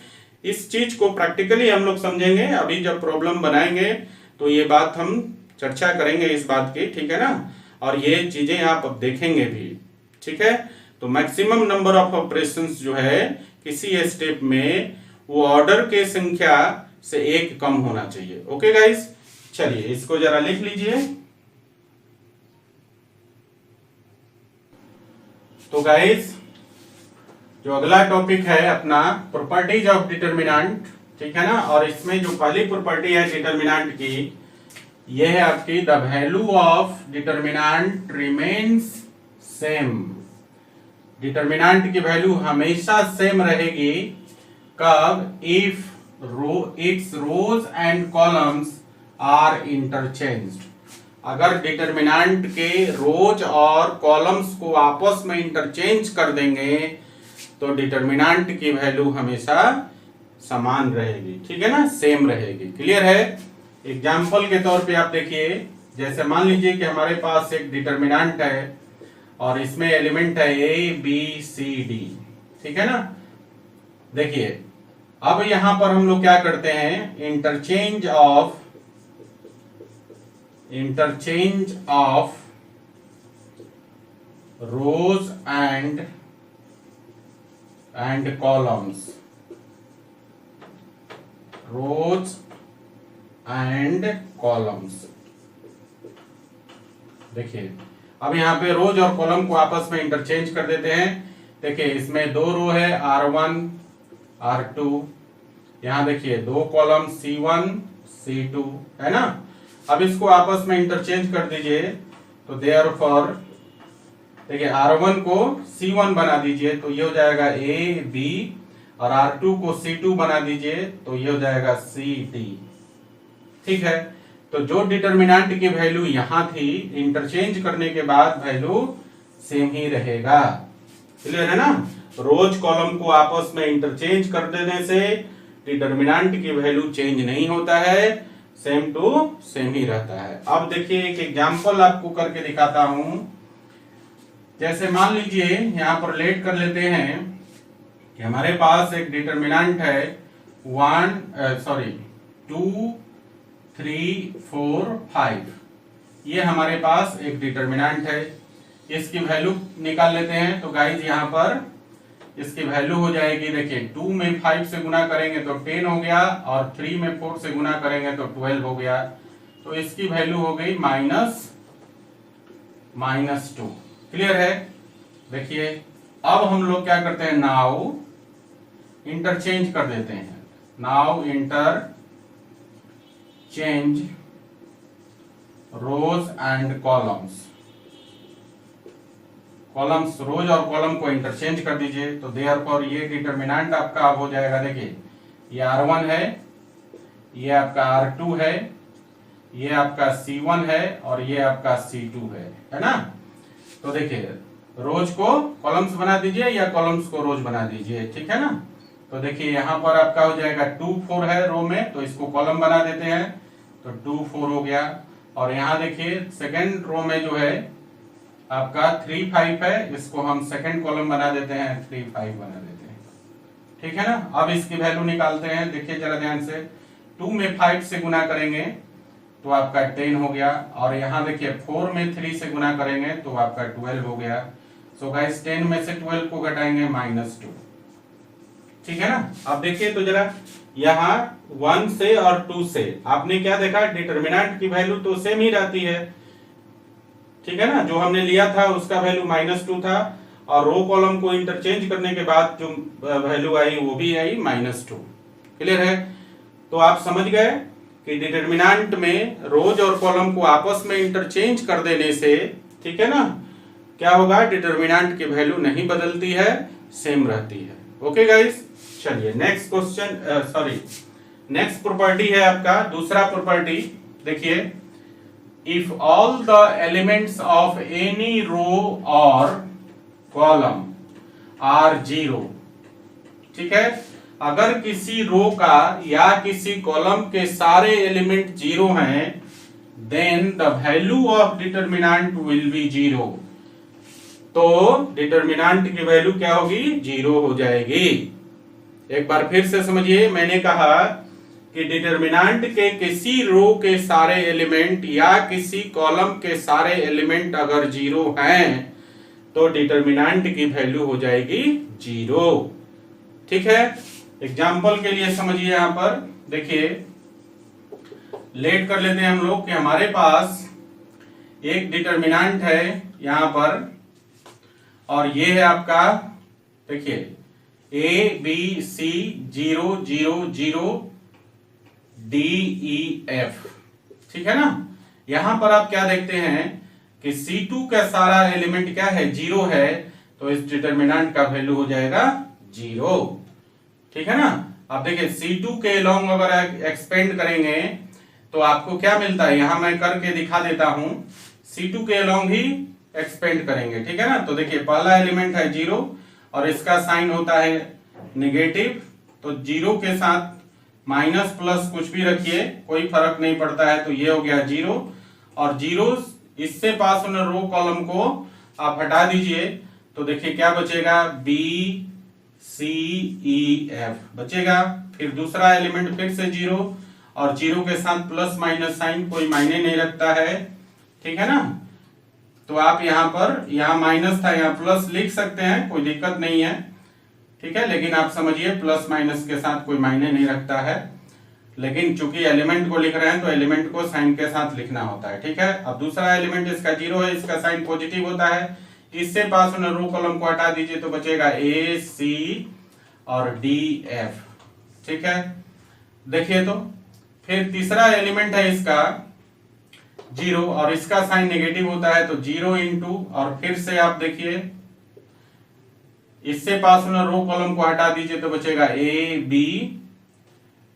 इस चीज को प्रैक्टिकली हम लोग समझेंगे। अभी जब प्रॉब्लम बनाएंगे तो ये बात हम चर्चा करेंगे इस बात की, ठीक है ना। और ये चीजें आप अब देखेंगे भी, ठीक है। तो मैक्सिमम नंबर ऑफ ऑपरेशंस जो है किसी स्टेप में वो ऑर्डर के संख्या से एक कम होना चाहिए। ओके गाइस, चलिए इसको जरा लिख लीजिए। तो गाइस जो अगला टॉपिक है अपना प्रॉपर्टीज ऑफ डिटर्मिनेंट, ठीक है ना। और इसमें जो पहली प्रॉपर्टी है डिटर्मिनेंट की, ये है आपकी the value of determinant remains same. Determinant की वैल्यू हमेशा सेम रहेगी कब? If its rows and columns are interchanged. अगर डिटर्मिनेंट के रोज और कॉलम्स को आपस में इंटरचेंज कर देंगे तो डिटर्मिनेंट की वैल्यू हमेशा समान रहेगी, ठीक है ना, सेम रहेगी। क्लियर है? एग्जाम्पल के तौर पे आप देखिए, जैसे मान लीजिए कि हमारे पास एक डिटर्मिनेंट है और इसमें एलिमेंट है ए बी सी डी, ठीक है ना। देखिए अब यहां पर हम लोग क्या करते हैं, interchange of rows and columns, rows and columns. देखिए अब यहाँ पे रोज और कॉलम को आपस में इंटरचेंज कर देते हैं। देखिए इसमें दो रो है R1 R2, यहाँ देखिए दो कॉलम C1 C2 है ना। अब इसको आपस में इंटरचेंज कर दीजिए तो देयरफॉर देखिए R1 को C1 बना दीजिए तो ये हो जाएगा A B, और R2 को C2 बना दीजिए तो ये हो जाएगा C D, ठीक है। तो जो डिटर्मिनेंट की वैल्यू यहां थी, इंटरचेंज करने के बाद वैल्यू सेम ही रहेगा। क्लियर है ना। रोज कॉलम को आपस में इंटरचेंज कर देने से डिटर्मिनेंट की वैल्यू चेंज नहीं होता है, सेम टू सेम ही रहता है। अब देखिए एक एग्जांपल आपको करके दिखाता हूं। जैसे मान लीजिए यहां पर लेट कर लेते हैं कि हमारे पास एक डिटर्मिनेंट है 2 3 4 5, ये हमारे पास एक डिटर्मिनेंट है। इसकी वैल्यू निकाल लेते हैं। तो गाइज यहाँ पर इसकी वैल्यू हो जाएगी, देखिए 2 में 5 से गुना करेंगे तो 10 हो गया, और 3 में 4 से गुना करेंगे तो 12 हो गया। तो इसकी वैल्यू हो गई -2। क्लियर है। देखिए अब हम लोग क्या करते हैं, नाउ इंटरचेंज कर देते हैं। Now interchange rows and columns, rows और कॉलम को इंटरचेंज कर दीजिए। तो देयरफॉर ये डिटर्मिनेंट आपका अब हो जाएगा, देखिए ये R1 है, ये आपका R2 है, ये आपका C1 है, और ये आपका C2 है ना। तो देखिए रोज को कॉलम्स बना दीजिए या कॉलम्स को रोज बना दीजिए, ठीक है ना। तो देखिए यहाँ पर आपका हो जाएगा 2 4 है रो में, तो इसको कॉलम बना देते हैं तो 2 4 हो गया। और यहाँ देखिए सेकेंड रो में जो है आपका 3 5 है, इसको हम सेकेंड कॉलम बना देते हैं, 3 5 बना देते हैं, ठीक है ना। अब इसकी वैल्यू निकालते हैं। देखिए जरा ध्यान से, 2 में 5 से गुना करेंगे तो आपका 10 हो गया, और यहाँ देखिए 4 में 3 से गुना करेंगे तो आपका 12 हो गया। सो गाइस 10 में से 12 को घटाएंगे -2, ठीक है ना। अब देखिए तो जरा यहाँ 1 से और 2 से आपने क्या देखा, डिटर्मिनेंट की वैल्यू तो सेम ही रहती है, ठीक है ना। जो हमने लिया था उसका वैल्यू -2 था, और रो कॉलम को इंटरचेंज करने के बाद जो वैल्यू आई वो भी आई -2। क्लियर है। तो आप समझ गए कि डिटर्मिनेंट में रोज और कॉलम को आपस में इंटरचेंज कर देने से, ठीक है ना, क्या होगा, डिटर्मिनेंट की वैल्यू नहीं बदलती है, सेम रहती है। ओके गाइस, चलिए नेक्स्ट क्वेश्चन, नेक्स्ट प्रॉपर्टी है आपका दूसरा प्रॉपर्टी। देखिए, if all the elements of any row और कॉलम आर 0, ठीक है, अगर किसी रो का या किसी कॉलम के सारे एलिमेंट 0 हैं, then the value of determinant will be 0। तो डिटर्मिनेंट की वैल्यू क्या होगी, 0 हो जाएगी। एक बार फिर से समझिए, मैंने कहा कि डिटर्मिनेंट के किसी रो के सारे एलिमेंट या किसी कॉलम के सारे एलिमेंट अगर 0 हैं तो डिटर्मिनेंट की वैल्यू हो जाएगी 0, ठीक है। एग्जाम्पल के लिए समझिए, यहां पर देखिए लेट कर लेते हैं हम लोग कि हमारे पास एक डिटर्मिनेंट है यहां पर, और ये है आपका, देखिए ABC 0 0 0 DEF। ठीक है ना। यहां पर आप क्या देखते हैं कि C2 का सारा एलिमेंट क्या है, 0 है, तो इस डिटरमिनेंट का वैल्यू हो जाएगा 0। ठीक है ना। आप देखिए C2 के लॉन्ग अगर एक्सपेंड करेंगे तो आपको क्या मिलता है, यहां मैं करके दिखा देता हूं। C2 के लॉन्ग ही एक्सपेंड करेंगे। ठीक है ना। तो देखिए पहला एलिमेंट है 0 और इसका साइन होता है नेगेटिव, तो 0 के साथ माइनस प्लस कुछ भी रखिए कोई फर्क नहीं पड़ता है, तो ये हो गया 0। और 0 इससे पास होने रो कॉलम को आप हटा दीजिए तो देखिए क्या बचेगा, BCEF बचेगा। फिर दूसरा एलिमेंट फिर से 0 और 0 के साथ प्लस माइनस साइन कोई मायने नहीं रखता है। ठीक है ना। तो आप यहां पर, यहां माइनस था यहां प्लस लिख सकते हैं, कोई दिक्कत नहीं है। ठीक है। लेकिन आप समझिए प्लस माइनस के साथ कोई मायने नहीं रखता है, लेकिन चूंकि एलिमेंट को लिख रहे हैं तो एलिमेंट को साइन के साथ लिखना होता है। ठीक है। अब दूसरा एलिमेंट इसका 0 है, इसका साइन पॉजिटिव होता है, इससे पास होने रो कॉलम को हटा दीजिए तो बचेगा AC और DF। ठीक है। देखिए तो फिर तीसरा एलिमेंट है इसका 0 और इसका साइन नेगेटिव होता है, तो 0 इंटू, और फिर से आप देखिए इससे पास होने रो कॉलम को हटा दीजिए तो बचेगा AB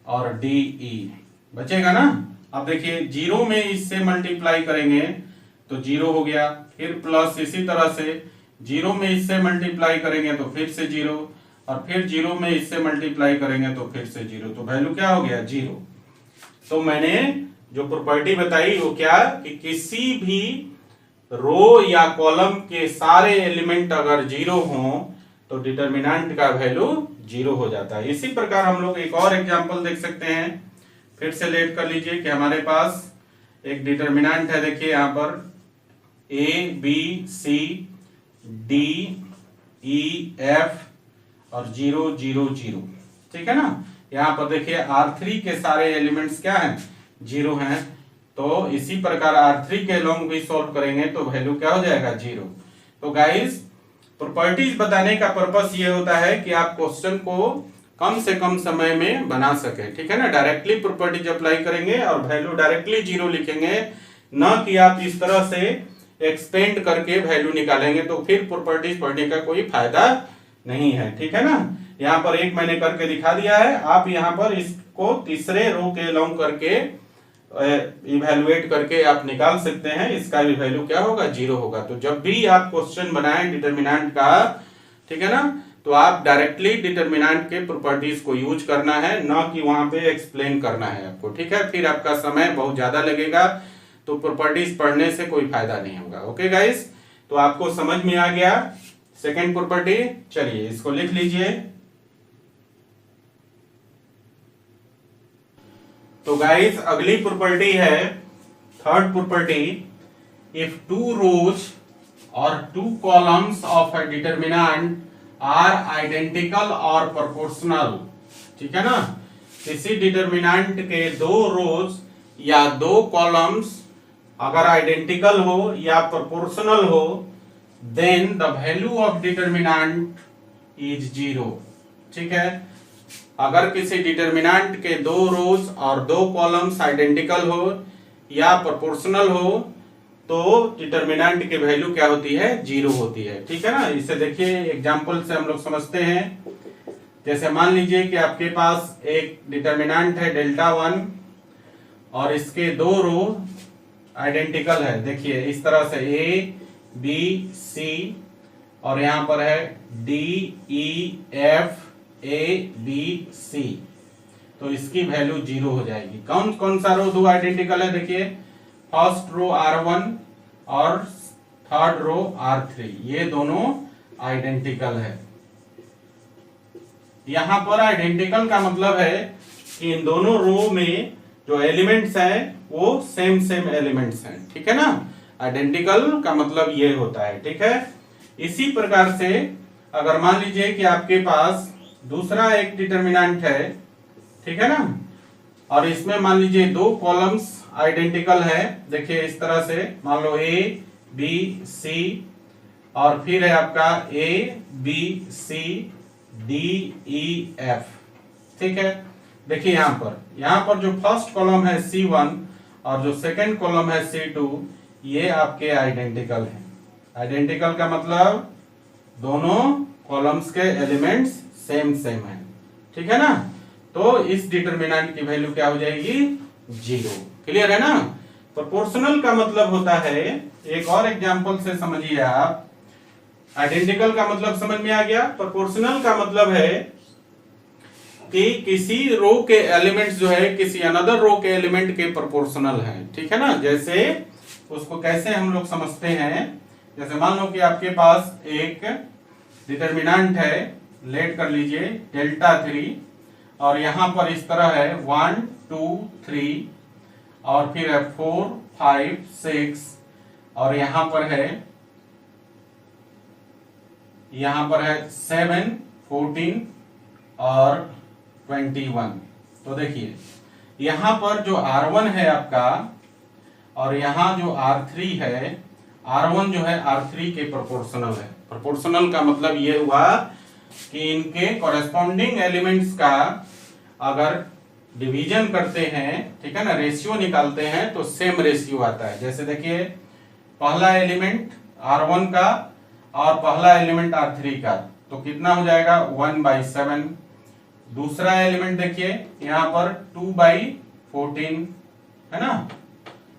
और DE बचेगा ना। अब देखिए 0 में इससे मल्टीप्लाई करेंगे तो 0 हो गया, फिर प्लस, इसी तरह से 0 में इससे मल्टीप्लाई करेंगे तो फिर से 0, और फिर 0 में इससे मल्टीप्लाई करेंगे तो फिर से 0, तो वैल्यू क्या हो गया 0। तो मैंने जो प्रॉपर्टी बताई वो क्या, कि किसी भी रो या कॉलम के सारे एलिमेंट अगर 0 हों तो डिटरमिनेंट का वैल्यू 0 हो जाता है। इसी प्रकार हम लोग एक और एग्जांपल देख सकते हैं। फिर से लेट कर लीजिए कि हमारे पास एक डिटरमिनेंट है, देखिए यहां पर ABC DEF और 0 0 0। ठीक है ना। यहां पर देखिए R3 के सारे एलिमेंट्स क्या हैं, 0 हैं, तो इसी प्रकार R3 के लॉन्ग भी सॉल्व करेंगे तो वैल्यू क्या हो जाएगा 0। तो गाइस प्रॉपर्टीज बताने का पर्पस ये होता है कि आप क्वेश्चन को कम से कम समय में बना सके। ठीक है ना। डायरेक्टली प्रॉपर्टीज अप्लाई करेंगे और वैल्यू डायरेक्टली 0 लिखेंगे, न कि आप इस तरह से एक्सपेंड करके वैल्यू निकालेंगे, तो फिर प्रॉपर्टीज पढ़ने का कोई फायदा नहीं है। ठीक है ना। यहाँ पर एक मैंने करके दिखा दिया है, आप यहाँ पर इसको तीसरे रो के लॉन्ग करके इवेलुएट करके आप निकाल सकते हैं। इसका भी वैल्यू क्या होगा 0 होगा। तो जब भी आप क्वेश्चन बनाएं डिटरमिनेंट का, ठीक है ना, तो आप डायरेक्टली डिटरमिनेंट के प्रॉपर्टीज को यूज करना है, ना कि वहां पे एक्सप्लेन करना है आपको। ठीक है। फिर आपका समय बहुत ज्यादा लगेगा, तो प्रॉपर्टीज पढ़ने से कोई फायदा नहीं होगा। ओके गाइस, तो आपको समझ में आ गया सेकेंड प्रॉपर्टी। चलिए इसको लिख लीजिए। तो गाइस अगली प्रॉपर्टी है थर्ड प्रॉपर्टी, इफ 2 रोज और 2 columns of a determinant are identical और प्रोपोर्शनल। ठीक है ना। किसी डिटरमिनेंट के 2 रोज या 2 कॉलम्स अगर आइडेंटिकल हो या प्रोपोर्शनल हो, then the value of determinant is 0। ठीक है। अगर किसी डिटरमिनेंट के 2 रोज और 2 कॉलम्स आइडेंटिकल हो या प्रोपोर्शनल हो तो डिटरमिनेंट की वैल्यू क्या होती है 0 होती है। ठीक है ना। इसे देखिए एग्जांपल से हम लोग समझते हैं। जैसे मान लीजिए कि आपके पास एक डिटरमिनेंट है डेल्टा 1 और इसके 2 रो आइडेंटिकल है। देखिए इस तरह से A B C और यहां पर है D E F A B C, तो इसकी वैल्यू 0 हो जाएगी। कौन कौन सा रो 2 आइडेंटिकल है, देखिए फर्स्ट रो R1 और थर्ड रो R3, ये दोनों आइडेंटिकल है। यहां पर आइडेंटिकल का मतलब है कि इन दोनों रो में जो एलिमेंट्स हैं वो सेम एलिमेंट्स हैं। ठीक है ना। आइडेंटिकल का मतलब ये होता है। ठीक है। इसी प्रकार से अगर मान लीजिए कि आपके पास दूसरा एक डिटरमिनेंट है, ठीक है ना, और इसमें मान लीजिए 2 कॉलम्स आइडेंटिकल है। देखिए इस तरह से मान लो A B C और फिर है आपका A B C DEF। ठीक है, देखिए यहाँ पर जो फर्स्ट कॉलम है C1 और जो सेकंड कॉलम है C2, ये आपके आइडेंटिकल हैं। आइडेंटिकल का मतलब दोनों कॉलम्स के एलिमेंट्स सेम हैं, ठीक है ना। तो इस डिटरमिनेंट की वैल्यू क्या हो जाएगी? 0। क्लियर है ना। प्रोपोर्शनल का मतलब होता है, एक और एग्जांपल से समझिए आप। आइडेंटिकल का मतलब समझ में आ गया। प्रोपोर्शनल का मतलब है कि किसी रो के एलिमेंट्स जो है किसी अनदर रो के एलिमेंट के प्रोपोर्शनल है, ठीक है ना। जैसे उसको कैसे हम लोग समझते हैं, जैसे मान लो कि आपके पास एक डिटरमिनेंट है, लेट कर लीजिए डेल्टा 3, और यहां पर इस तरह है 1 2 3, और फिर है 4 5 6, और यहां पर है 7 14 और 21। तो देखिए यहां पर जो R1 है आपका, और यहां जो R3 है, R1 जो है R3 के प्रोपोर्शनल है। प्रोपोर्शनल का मतलब ये हुआ कि इनके कॉरेस्पॉन्डिंग एलिमेंट्स का अगर डिवीजन करते हैं, ठीक है ना, रेशियो निकालते हैं, तो सेम रेशियो आता है। जैसे देखिए पहला एलिमेंट R1 का और पहला एलिमेंट R3 का, तो कितना हो जाएगा? 1/7। दूसरा एलिमेंट देखिए यहां पर 2/14 है ना,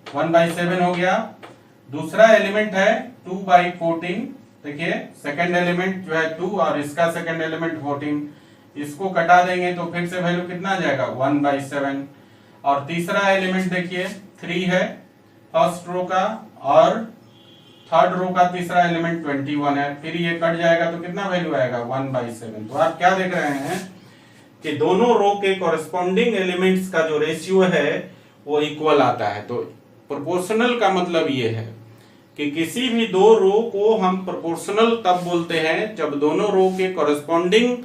1/7 हो गया। दूसरा एलिमेंट है 2/14। देखिए सेकंड एलिमेंट जो है 2 और इसका सेकंड एलिमेंट 14, इसको कटा देंगे तो फिर से वैल्यू कितना आ जाएगा? 1/7। और तीसरा एलिमेंट देखिए 3 है फर्स्ट रो का, और थर्ड रो का तीसरा एलिमेंट 21 है, फिर ये कट जाएगा तो कितना वैल्यू आएगा? 1/7। तो आप क्या देख रहे हैं कि दोनों रो के कॉरेस्पॉन्डिंग एलिमेंट्स का जो रेशियो है वो इक्वल आता है। तो प्रोपोर्शनल का मतलब ये है कि किसी भी दो रो को हम प्रोपोर्शनल तब बोलते हैं जब दोनों रो के कॉरेस्पॉन्डिंग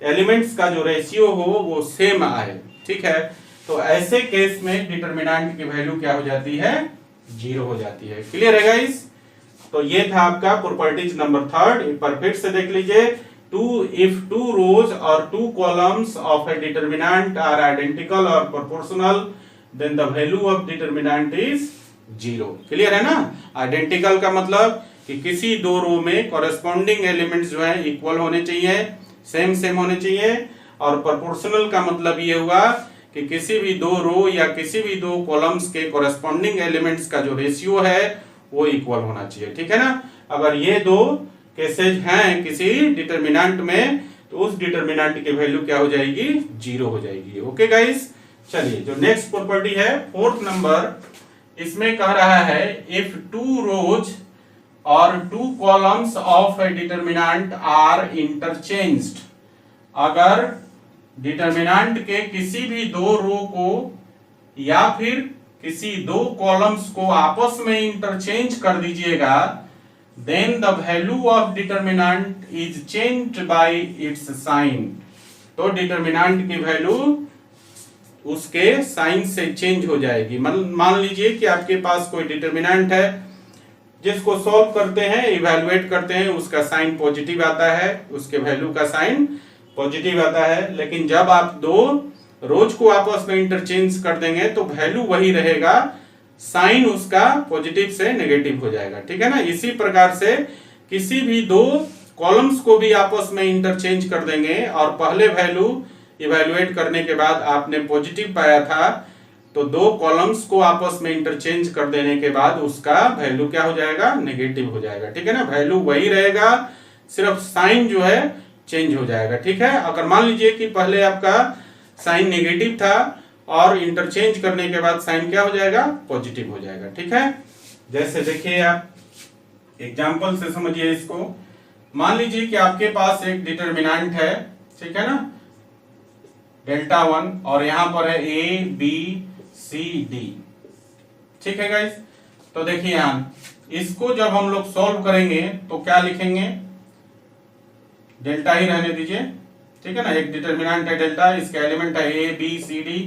एलिमेंट्स का जो रेशियो हो वो सेम आए, ठीक है। तो ऐसे केस में डिटरमिनेंट की वैल्यू क्या हो जाती है? 0 हो जाती है। क्लियर है गाइस। तो ये था आपका प्रॉपर्टीज नंबर 3। एक बार फिर से देख लीजिए। if two rows or two columns of a determinant are identical or proportional, then the value of determinant is 0। Clear है ना। आइडेंटिकल का मतलब कि किसी दो रो में कॉरेस्पॉन्डिंग एलिमेंट्स जो है इक्वल होने चाहिए, सेम होने चाहिए। और प्रोपोर्शनल का मतलब ये हुआ कि किसी भी दो रो या किसी भी दो कॉलम्स के कॉरेस्पॉन्डिंग एलिमेंट्स का जो रेशियो है वो इक्वल होना चाहिए, ठीक है ना। अगर ये दो केसेज हैं किसी डिटरमिनेंट में, तो उस डिटरमिनेंट की वैल्यू क्या हो जाएगी? 0 हो जाएगी। Okay guys. चलिए जो नेक्स्ट प्रॉपर्टी है 4th नंबर, इसमें कह रहा है इफ टू रोज और two columns of a determinant are interchanged, अगर डिटरमिनेंट के किसी भी दो रो को या फिर किसी दो कॉलम्स को आपस में इंटरचेंज कर दीजिएगा, then the value of determinant is changed by its sign। तो डिटरमिनेंट की वैल्यू उसके साइन से चेंज हो जाएगी। मान लीजिए कि आपके पास कोई डिटरमिनेंट है जिसको सॉल्व करते हैं, इवैल्यूएट करते हैं, उसका साइन पॉजिटिव आता है, उसके वैल्यू का साइन पॉजिटिव आता है। लेकिन जब आप दो रोज को आपस में इंटरचेंज कर देंगे तो वैल्यू वही रहेगा, साइन उसका पॉजिटिव से नेगेटिव हो जाएगा, ठीक है ना। इसी प्रकार से किसी भी दो कॉलम्स को भी आपस में इंटरचेंज कर देंगे और पहले वैल्यू इवैल्यूएट करने के बाद आपने पॉजिटिव पाया था, तो दो कॉलम्स को आपस में इंटरचेंज कर देने के बाद उसका वैल्यू क्या हो जाएगा? नेगेटिव हो जाएगा, ठीक है ना। वैल्यू वही रहेगा, सिर्फ साइन जो है चेंज हो जाएगा, ठीक है। अगर मान लीजिए कि पहले आपका साइन नेगेटिव था और इंटरचेंज करने के बाद साइन क्या हो जाएगा? पॉजिटिव हो जाएगा, ठीक है। जैसे देखिए आप एग्जांपल से समझिए इसको। मान लीजिए कि आपके पास एक डिटरमिनेंट है, ठीक है ना, डेल्टा 1, और यहां पर है A B C D, ठीक है गाइस। तो देखिए यहां इसको जब हम लोग सॉल्व करेंगे तो क्या लिखेंगे? डेल्टा ही रहने दीजिए, ठीक है ना। एक डिटरमिनेंट है डेल्टा, इसके एलिमेंट है A B C D।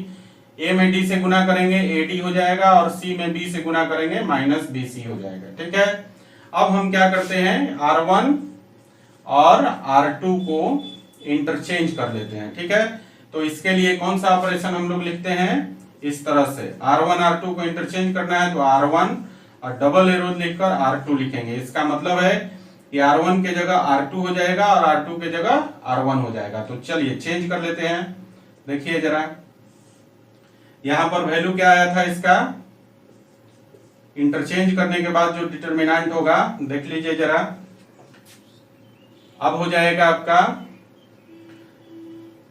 A में D से गुना करेंगे AD हो जाएगा, और C में B से गुना करेंगे -BC हो जाएगा, ठीक है। अब हम क्या करते हैं? R1 और R2 को इंटरचेंज कर लेते हैं। ठीक है, तो इसके लिए कौन सा ऑपरेशन हम लोग लिखते हैं, इस तरह से R1 R2 को इंटरचेंज करना है तो R1 और डबल एरो लिखकर R2 लिखेंगे। इसका मतलब है कि R1 के जगह R2 हो जाएगा और R2 के जगह R1 हो जाएगा। तो चलिए चेंज कर लेते हैं। देखिए जरा, यहां पर वैल्यू क्या आया था इसका, इंटरचेंज करने के बाद जो डिटरमिनेंट होगा देख लीजिए जरा, अब हो जाएगा आपका,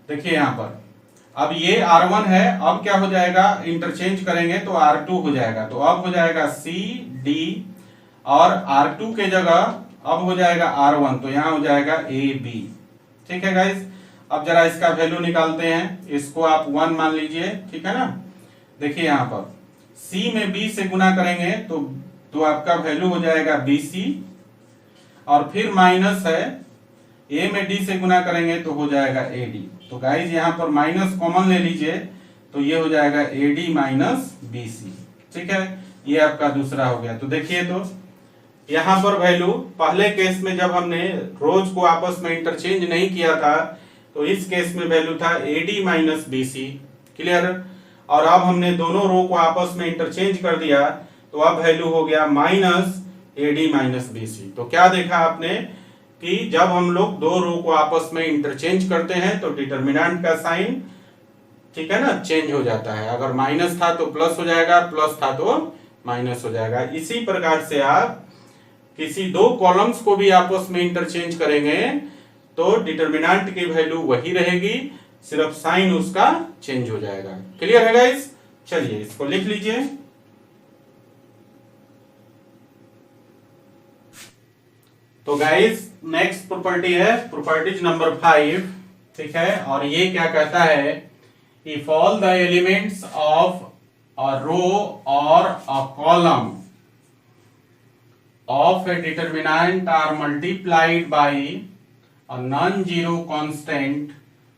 देखिए यहां पर अब ये R1 है, अब क्या हो जाएगा, इंटरचेंज करेंगे तो R2 हो जाएगा। तो अब हो जाएगा C D और R2 के जगह अब हो जाएगा R1, तो यहां हो जाएगा A B। ठीक है गाइस, अब जरा इसका वैल्यू निकालते हैं, इसको आप 1 मान लीजिए। ठीक है ना, देखिए यहां पर C में B से गुना करेंगे तो आपका वैल्यू हो जाएगा BC, और फिर माइनस है A में D से गुना करेंगे तो हो जाएगा AD। तो गाइज यहाँ पर माइनस कॉमन ले लीजिए तो ये हो जाएगा AD माइनस BC। ठीक है, ये आपका दूसरा हो गया। तो देखिए, तो यहाँ पर वैल्यू पहले केस में जब हमने रोज को आपस में इंटरचेंज नहीं किया था तो इस केस में वैल्यू था AD माइनस BC। क्लियर, और अब हमने दोनों रो को आपस में इंटरचेंज कर दिया तो अब वैल्यू हो गया माइनस AD माइनस BC। तो क्या देखा आपने कि जब हम लोग दो रो को आपस में इंटरचेंज करते हैं तो डिटरमिनेंट का साइन, ठीक है ना, चेंज हो जाता है। अगर माइनस था तो प्लस हो जाएगा, प्लस था तो माइनस हो जाएगा। इसी प्रकार से आप किसी दो कॉलम्स को भी आपस में इंटरचेंज करेंगे तो डिटरमिनेंट की वैल्यू वही रहेगी, सिर्फ साइन उसका चेंज हो जाएगा। क्लियर है गाइस, चलिए इसको लिख लीजिए। तो गाइस नेक्स्ट प्रॉपर्टी है प्रॉपर्टीज नंबर 5। ठीक है, और ये क्या कहता है, if all the elements of a row और a column of a determinant are multiplied by a non-zero constant,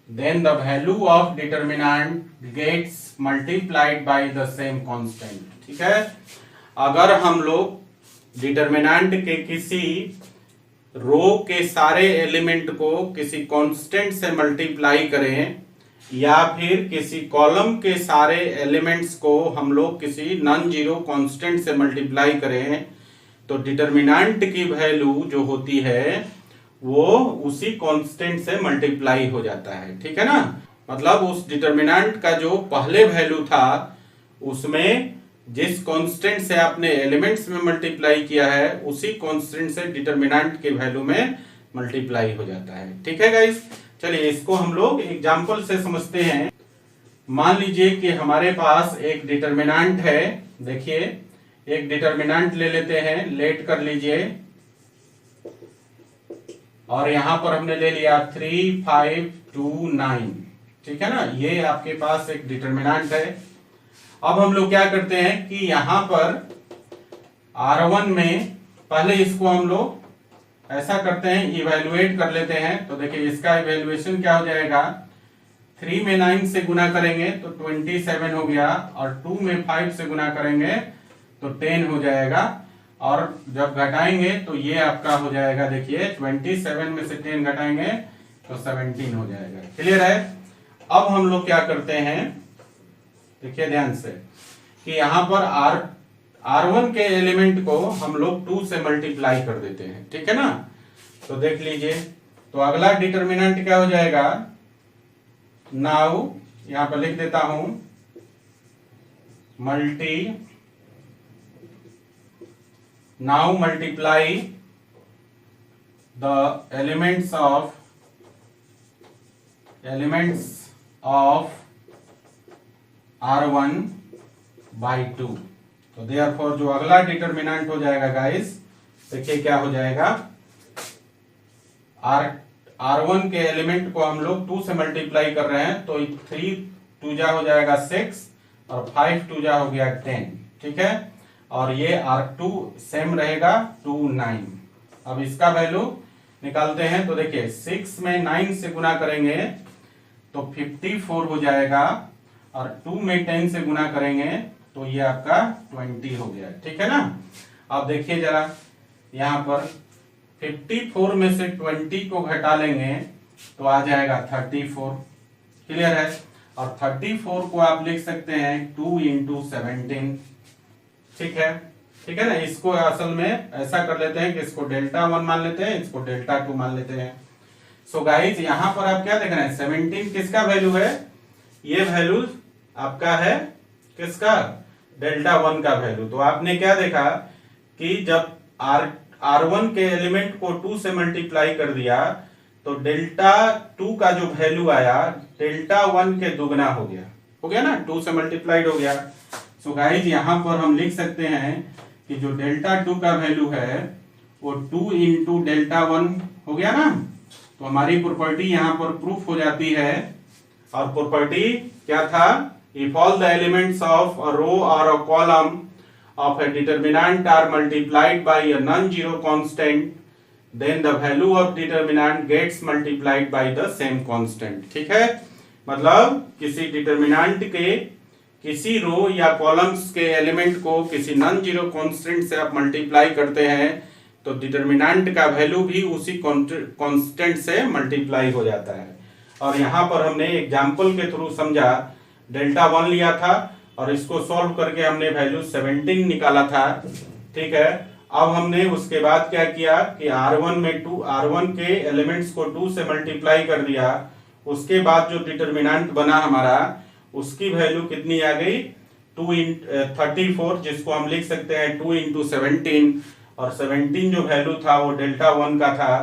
then the value of determinant gets multiplied by the same constant। ठीक है, अगर हम लोग डिटरमिनेंट के किसी रो के सारे एलिमेंट को किसी कांस्टेंट से मल्टीप्लाई करें या फिर किसी कॉलम के सारे एलिमेंट्स को हम लोग किसी नॉन जीरो कांस्टेंट से मल्टीप्लाई करें तो डिटरमिनेंट की वैल्यू जो होती है वो उसी कांस्टेंट से मल्टीप्लाई हो जाता है। ठीक है ना, मतलब उस डिटरमिनेंट का जो पहले वैल्यू था उसमें जिस कांस्टेंट से आपने एलिमेंट्स में मल्टीप्लाई किया है उसी कांस्टेंट से डिटरमिनेंट के वैल्यू में मल्टीप्लाई हो जाता है। ठीक है गाइस, चलिए इसको हम लोग एग्जांपल से समझते हैं। मान लीजिए कि हमारे पास एक डिटरमिनेंट है, देखिए एक डिटरमिनेंट ले लेते हैं, लेट कर लीजिए, और यहां पर हमने ले लिया 3 5 2 9। ठीक है ना, ये आपके पास एक डिटरमिनेंट है। अब हम लोग क्या करते हैं कि यहां पर R1 में पहले इसको हम लोग ऐसा करते हैं, इवेलुएट कर लेते हैं। तो देखिए इसका इवेल्युएशन क्या हो जाएगा, 3 में 9 से गुना करेंगे तो 27 हो गया, और 2 में 5 से गुना करेंगे तो 10 हो जाएगा, और जब घटाएंगे तो ये आपका हो जाएगा, देखिए 27 में से 10 घटाएंगे तो 17 हो जाएगा। क्लियर है। अब हम लोग क्या करते हैं, देखिए ध्यान से, कि यहां पर R1 के एलिमेंट को हम लोग 2 से मल्टीप्लाई कर देते हैं। ठीक है ना, तो देख लीजिए, तो अगला डिटरमिनेंट क्या हो जाएगा, नाउ यहां पर लिख देता हूं now multiply the elements of R1 by 2। तो therefore जो अगला डिटरमिनेंट हो जाएगा गाइस, देखिए क्या हो जाएगा, R1 के एलिमेंट को हम लोग 2 से मल्टीप्लाई कर रहे हैं तो 3 2 जा हो जाएगा 6 और 5 2 जा हो गया 10। ठीक है, और ये R2 सेम रहेगा 2 9। अब इसका वैल्यू निकालते हैं, तो देखिए 6 में 9 से गुना करेंगे तो 54 हो जाएगा, और 2 में 10 से गुना करेंगे तो ये आपका 20 हो गया। ठीक है ना, अब देखिए जरा, यहाँ पर 54 में से 20 को घटा लेंगे तो आ जाएगा 34। क्लियर है। और 34 को आप लिख सकते हैं 2 इंटू 17। ठीक है, ठीक है ना। इसको असल में ऐसा कर लेते हैं कि इसको डेल्टा 1 मान लेते हैं, इसको डेल्टा 2 मान लेते हैं। सो गाइज यहां पर आप क्या देख रहे हैं, 17 किसका वैल्यू है, ये वैल्यू आपका है किसका, डेल्टा 1 का वैल्यू। तो आपने क्या देखा कि जब R1 के एलिमेंट को 2 से मल्टीप्लाई कर दिया तो डेल्टा 2 का जो वैल्यू आया डेल्टा 1 के दुगना हो गया ना, 2 से मल्टीप्लाइड हो गया। सो गाइज यहां पर हम लिख सकते हैं कि जो डेल्टा 2 का वैल्यू है वो 2 इंटू डेल्टा 1 हो गया ना। तो हमारी प्रॉपर्टी यहां पर प्रूफ हो जाती है। और प्रॉपर्टी क्या था, if all the elements of a row और a column of a determinant are multiplied by a non-zero constant, then the value of determinant gets multiplied by the same constant। ठीक है, मतलब किसी डिटर्मिनेंट के किसी रो या कॉलम्स के element को किसी नॉन जीरो कांस्टेंट से आप मल्टीप्लाई करते हैं तो डिटर्मिनेंट का वैल्यू भी उसी कांस्टेंट से मल्टीप्लाई हो जाता है। और यहाँ पर हमने एग्जाम्पल के थ्रू समझा, डेल्टा 1 लिया था और इसको सॉल्व करके हमने वैल्यू 17 निकाला था। ठीक है, अब हमने उसके बाद क्या किया कि R1 के एलिमेंट्स को 2 से मल्टीप्लाई कर दिया। उसके बाद जो डिटर्मिनेंट बना हमारा उसकी वैल्यू कितनी आ गई, 34, जिसको हम लिख सकते हैं 2 इंटू 17। और 17 जो वैल्यू था वो डेल्टा 1 का था।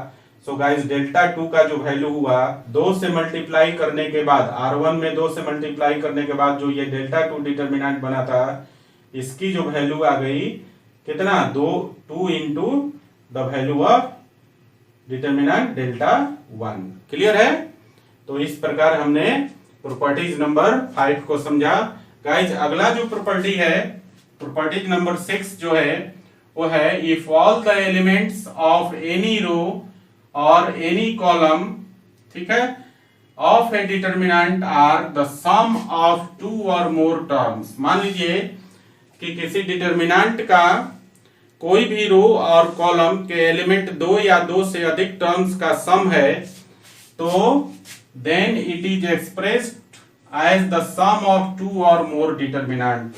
सो गाइस डेल्टा 2 का जो वैल्यू हुआ 2 से मल्टीप्लाई करने के बाद, R1 में 2 से मल्टीप्लाई करने के बाद जो ये डेल्टा 2 डिटर्मिनेंट बना था इसकी जो वैल्यू आ गई कितना, 2 into the value of determinant delta 1। Clear है। तो इस प्रकार हमने प्रॉपर्टीज नंबर 5 को समझा। गाइज अगला जो प्रॉपर्टी है, प्रॉपर्टीज नंबर 6 जो है वो है if all the elements of any row और एनी कॉलम, ठीक है, of a determinant are the sum of 2 और मोर टर्म्स। मान लीजिए कि किसी डिटर्मिनेंट का कोई भी रो और कॉलम के एलिमेंट 2 या 2 से अधिक टर्म्स का सम है, तो then it is expressed as the sum of 2 और मोर डिटर्मिनेंट।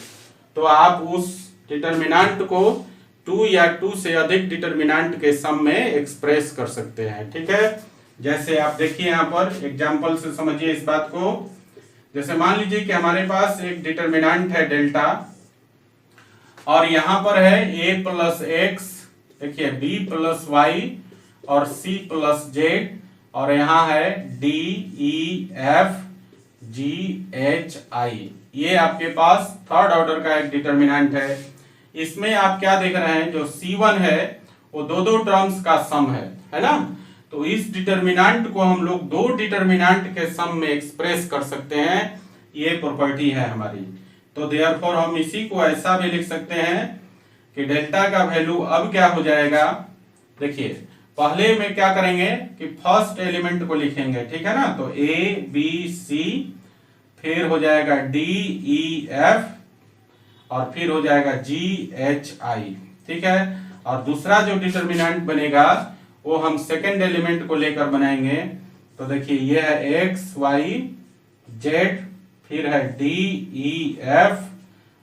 तो आप उस डिटर्मिनेंट को 2 या 2 से अधिक डिटर्मिनेंट के सम में एक्सप्रेस कर सकते हैं। ठीक है, जैसे आप देखिए यहाँ पर एग्जांपल से समझिए इस बात को। जैसे मान लीजिए कि हमारे पास एक डिटर्मिनेंट है डेल्टा और यहां पर है a प्लस एक्स, देखिए b प्लस वाई और c प्लस जेड, और यहाँ है d e f g h i। ये आपके पास थर्ड ऑर्डर का एक डिटर्मिनेंट है। इसमें आप क्या देख रहे हैं, जो C1 है वो दो टर्म्स का सम है ना। तो इस डिटर्मिनेंट को हम लोग 2 डिटर्मिनेंट के सम में एक्सप्रेस कर सकते हैं, ये प्रॉपर्टी है हमारी। तो देयरफॉर हम इसी को ऐसा भी लिख सकते हैं कि डेल्टा का वैल्यू अब क्या हो जाएगा, देखिए पहले में क्या करेंगे कि फर्स्ट एलिमेंट को लिखेंगे, ठीक है ना। तो A B C, फिर हो जाएगा D E F और फिर हो जाएगा G H I। ठीक है, और दूसरा जो डिटर्मिनेंट बनेगा वो हम सेकेंड एलिमेंट को लेकर बनाएंगे। तो देखिए ये है X Y Z, फिर है D E F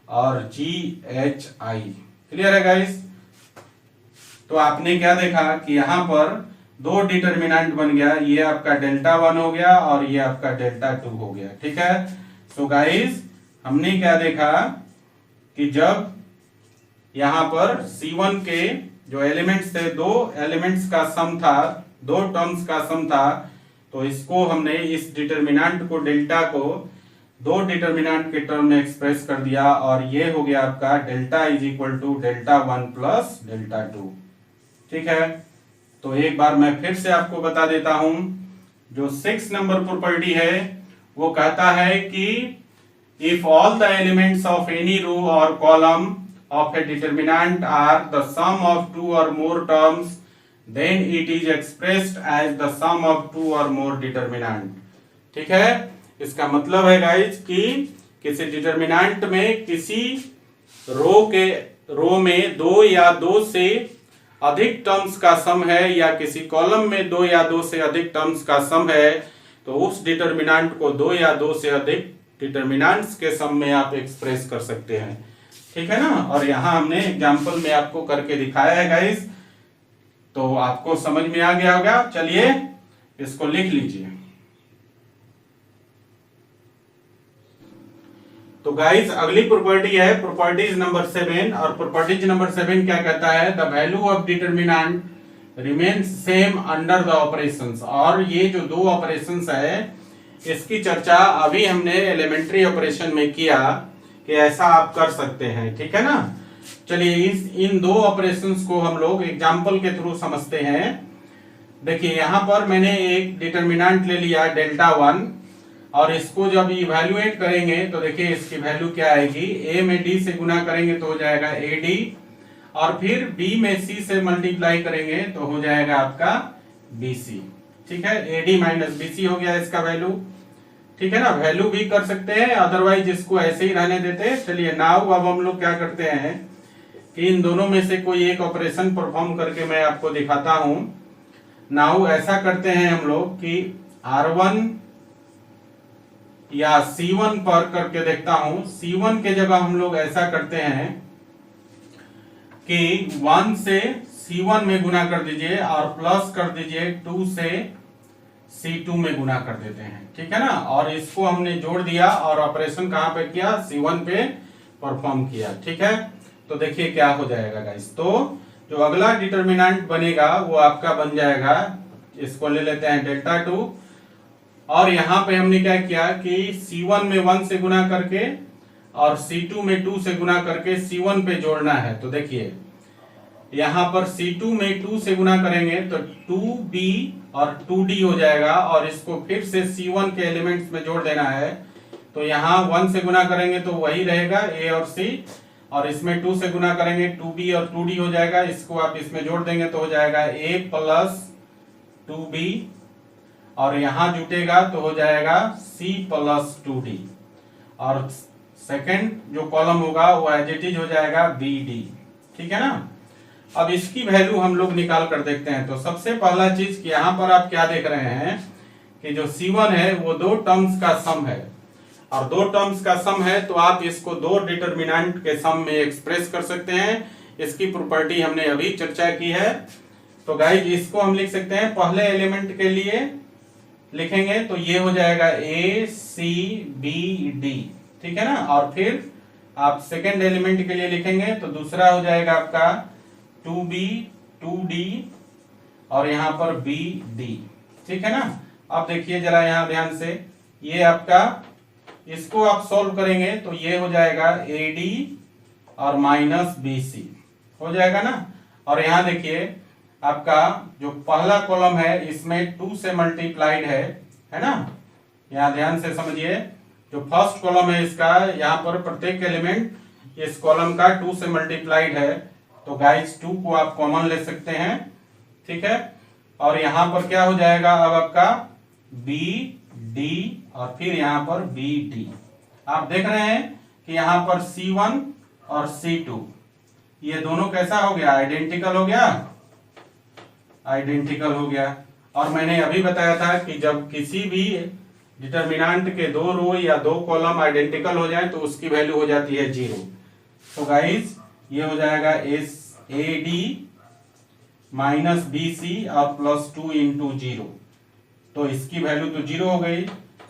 और G H I। क्लियर है गाइस। तो आपने क्या देखा कि यहां पर 2 डिटर्मिनेंट बन गया, ये आपका डेल्टा 1 हो गया और ये आपका डेल्टा 2 हो गया। ठीक है, सो गाइस हमने क्या देखा कि जब यहां पर C1 के जो एलिमेंट्स थे, 2 एलिमेंट्स का सम था, 2 टर्म्स का सम था, तो इसको हमने इस डिटर्मिनेंट को डेल्टा को 2 डिटर्मिनेंट के टर्म में एक्सप्रेस कर दिया और ये हो गया आपका delta is equal to delta 1 plus delta 2। ठीक है, तो एक बार मैं फिर से आपको बता देता हूं, जो 6 नंबर प्रॉपर्टी है वो कहता है कि if all the elements of any row और column of a determinant are the sum of 2 और more terms, then it is expressed as the sum of 2 और मोर डिटर्मिनेंट। ठीक है, इसका मतलब है गाइस कि किसी डिटर्मिनेंट में किसी रो में 2 या 2 से अधिक टर्म्स का सम है या किसी कॉलम में 2 या 2 से अधिक टर्म्स का सम है तो उस डिटर्मिनेंट को 2 या 2 से अधिक डिटर्मिनेंट्स के सम में आप एक्सप्रेस कर सकते हैं। ठीक है ना। और यहां हमने एग्जांपल में आपको करके दिखाया है गाइस, तो आपको समझ में आ गया होगा। चलिए इसको लिख लीजिए। तो गाइस अगली प्रॉपर्टी है प्रॉपर्टीज नंबर 7, और प्रॉपर्टीज नंबर 7 क्या कहता है, the value of determinant remains same under the operations. और ये जो दो ऑपरेशंस है इसकी चर्चा अभी हमने एलिमेंट्री ऑपरेशन में किया कि ऐसा आप कर सकते हैं। ठीक है ना। चलिए इन दो ऑपरेशंस को हम लोग एग्जांपल के थ्रू समझते हैं। देखिए यहां पर मैंने एक डिटर्मिनेंट ले लिया डेल्टा 1, और इसको जब इवैल्यूएट करेंगे तो देखिए इसकी वैल्यू क्या आएगी, a में d से गुना करेंगे तो हो जाएगा AD, और फिर b में c से मल्टीप्लाई करेंगे तो हो जाएगा आपका BC। ठीक है, AD माइनस BC हो गया इसका वैल्यू। ठीक है ना। वैल्यू भी कर सकते हैं, अदरवाइज इसको ऐसे ही रहने देते हैं। चलिए नाउ अब हम लोग क्या करते हैं कि इन दोनों में से कोई एक ऑपरेशन परफॉर्म करके मैं आपको दिखाता हूं। नाउ ऐसा करते हैं हम लोग कि R1 या C1 पर करके देखता हूं। C1 के जगह हम लोग ऐसा करते हैं कि 1 से C1 में गुना कर दीजिए और प्लस कर दीजिए 2 से C2 में गुना कर देते हैं। ठीक है ना। और इसको हमने जोड़ दिया और ऑपरेशन कहां पे किया, C1 पे परफॉर्म किया। ठीक है। तो देखिए क्या हो जाएगा गाइस, तो जो अगला डिटर्मिनेंट बनेगा वो आपका बन जाएगा, इसको ले लेते हैं डेल्टा 2, और यहां पे हमने क्या किया कि C1 में 1 से गुना करके और C2 में 2 से गुना करके C1 पे जोड़ना है। तो देखिए यहां पर C2 में 2 से गुना करेंगे तो 2B और 2D हो जाएगा, और इसको फिर से C1 के एलिमेंट्स में जोड़ देना है। तो यहां 1 से गुना करेंगे तो वही रहेगा A और C, और इसमें 2 से गुना करेंगे 2B और 2D हो जाएगा। इसको आप इसमें जोड़ देंगे तो हो जाएगा A प्लस 2B, और यहां जुटेगा तो हो जाएगा C प्लस 2D, और सेकंड जो कॉलम होगा वो एज इट इज हो जाएगा BD। ठीक है ना। अब इसकी वैल्यू हम लोग निकाल कर देखते हैं। तो सबसे पहला चीज कि यहां पर आप क्या देख रहे हैं कि जो C1 है वो दो टर्म्स का सम है, और दो टर्म्स का सम है तो आप इसको दो डिटर्मिनेंट के सम में एक्सप्रेस कर सकते हैं। इसकी प्रॉपर्टी हमने अभी चर्चा की है। तो गाइस इसको हम लिख सकते हैं, पहले एलिमेंट के लिए लिखेंगे तो ये हो जाएगा ACBD। ठीक है ना। और फिर आप सेकेंड एलिमेंट के लिए लिखेंगे तो दूसरा हो जाएगा आपका 2B 2D और यहां पर BD। ठीक है ना। अब देखिए जरा यहां ध्यान से, ये आपका इसको आप सॉल्व करेंगे तो ये हो जाएगा AD और माइनस BC हो जाएगा ना। और यहां देखिए आपका जो पहला कॉलम है इसमें 2 से मल्टीप्लाइड है ना। यहां ध्यान से समझिए, जो फर्स्ट कॉलम है इसका यहां पर प्रत्येक एलिमेंट इस कॉलम का 2 से मल्टीप्लाइड है, तो गाइस 2 को आप कॉमन ले सकते हैं। ठीक है। और यहां पर क्या हो जाएगा अब आपका BD और फिर यहां पर BD। आप देख रहे हैं कि यहां पर C1 और C2 ये दोनों कैसा हो गया, आइडेंटिकल हो गया, आइडेंटिकल हो गया। और मैंने अभी बताया था कि जब किसी भी डिटर्मिनेंट के दो रो या दो कॉलम आइडेंटिकल हो जाए तो उसकी वैल्यू हो जाती है 0। तो गाइस ये हो जाएगा AD माइनस BC और प्लस 2 इंटू 0, तो इसकी वैल्यू तो 0 हो गई।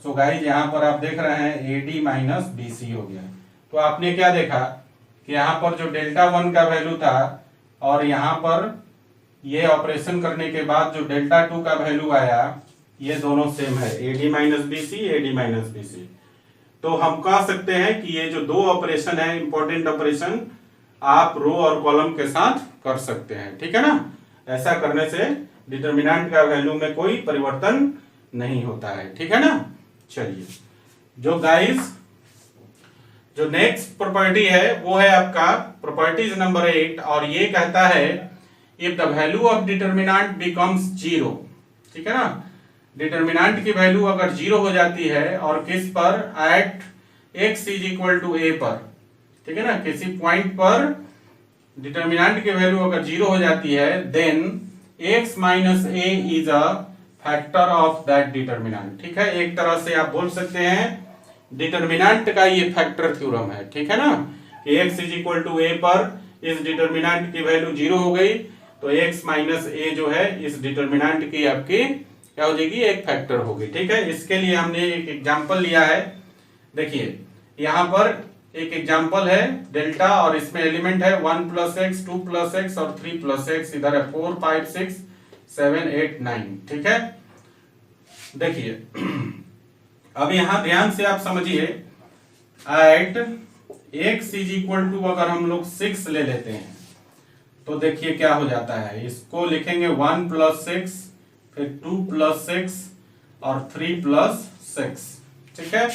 सो गाइस यहां पर आप देख रहे हैं AD माइनस BC हो गया। तो आपने क्या देखा कि यहां पर जो डेल्टा 1 का वैल्यू था और यहां पर ये ऑपरेशन करने के बाद जो डेल्टा 2 का वैल्यू आया ये दोनों सेम है, AD minus BC AD minus BC। तो हम कह सकते हैं कि ये जो दो ऑपरेशन है इंपॉर्टेंट ऑपरेशन आप रो और कॉलम के साथ कर सकते हैं। ठीक है ना। ऐसा करने से डिटर्मिनेंट का वैल्यू में कोई परिवर्तन नहीं होता है। ठीक है ना। चलिए जो गाइस जो नेक्स्ट प्रॉपर्टी है वो है आपका प्रॉपर्टीज नंबर 8, और ये कहता है if the value of determinant becomes 0। ठीक है ना। डिटर्मिनेंट की वैल्यू अगर 0 हो जाती है और किस पर, at x is equal to a पर। ठीक है ना। किसी पॉइंट पर डिटर्मिनेंट की वैल्यू अगर 0 हो जाती है then x minus A is a factor of that determinant. ठीक है, एक तरह से आप बोल सकते हैं डिटर्मिनेंट का ये फैक्टर थ्योरम है। ठीक है ना, कि x इज इक्वल टू ए पर इस डिटर्मिनेंट की वैल्यू 0 हो गई तो x माइनस ए जो है इस डिटर्मिनेंट की आपकी क्या हो जाएगी, एक फैक्टर होगी। ठीक है, इसके लिए हमने एक एग्जांपल लिया है। देखिए यहां पर एक एग्जांपल है डेल्टा और इसमें एलिमेंट है 1 प्लस एक्स, 2 प्लस एक्स और 3 प्लस एक्स। इधर है 4 5 6 7 8 9। ठीक है, देखिए अब यहां ध्यान से आप समझिए at x is equal to अगर हम लोग 6 ले लेते हैं तो देखिए क्या हो जाता है। इसको लिखेंगे 1 प्लस 6, फिर 2 प्लस 6 और 3 प्लस 6। ठीक है,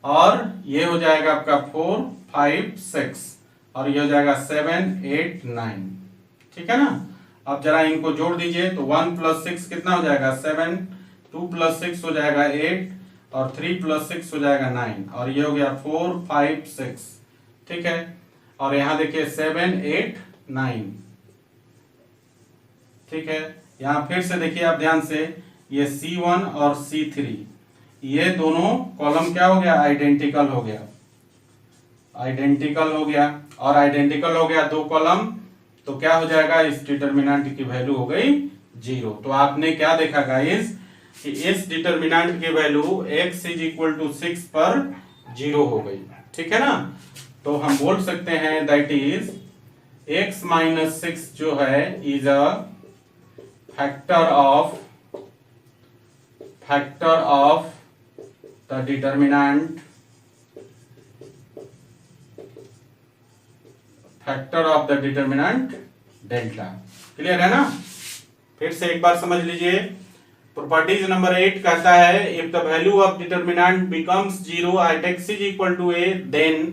और ये हो जाएगा आपका 4 5 6 और ये हो जाएगा 7 8 9। ठीक है ना, अब जरा इनको जोड़ दीजिए तो 1 प्लस 6 कितना हो जाएगा 7, 2 प्लस 6 हो जाएगा 8 और 3 प्लस 6 हो जाएगा 9 और ये हो गया 4 5 6। ठीक है, और यहां देखिए 7 8 9। ठीक है, यहां फिर से देखिए आप ध्यान से, ये C1 और C3 ये दोनों कॉलम क्या हो गया, आइडेंटिकल हो गया। आइडेंटिकल हो गया और आइडेंटिकल हो गया दो कॉलम, तो क्या हो जाएगा, इस डिटर्मिनेंट की वैल्यू हो गई 0। तो आपने क्या देखा गाइस कि इस डिटर्मिनेंट की value x is equal to 6 पर 0 हो गई। ठीक है ना, तो हम बोल सकते हैं दैट इज x माइनस 6 जो है is a factor of the determinant, factor of the determinant delta. Clear है ना, फिर से एक बार समझ लीजिए। प्रॉपर्टीज नंबर 8 कहता है if the value of determinant becomes 0 at x is equal to a then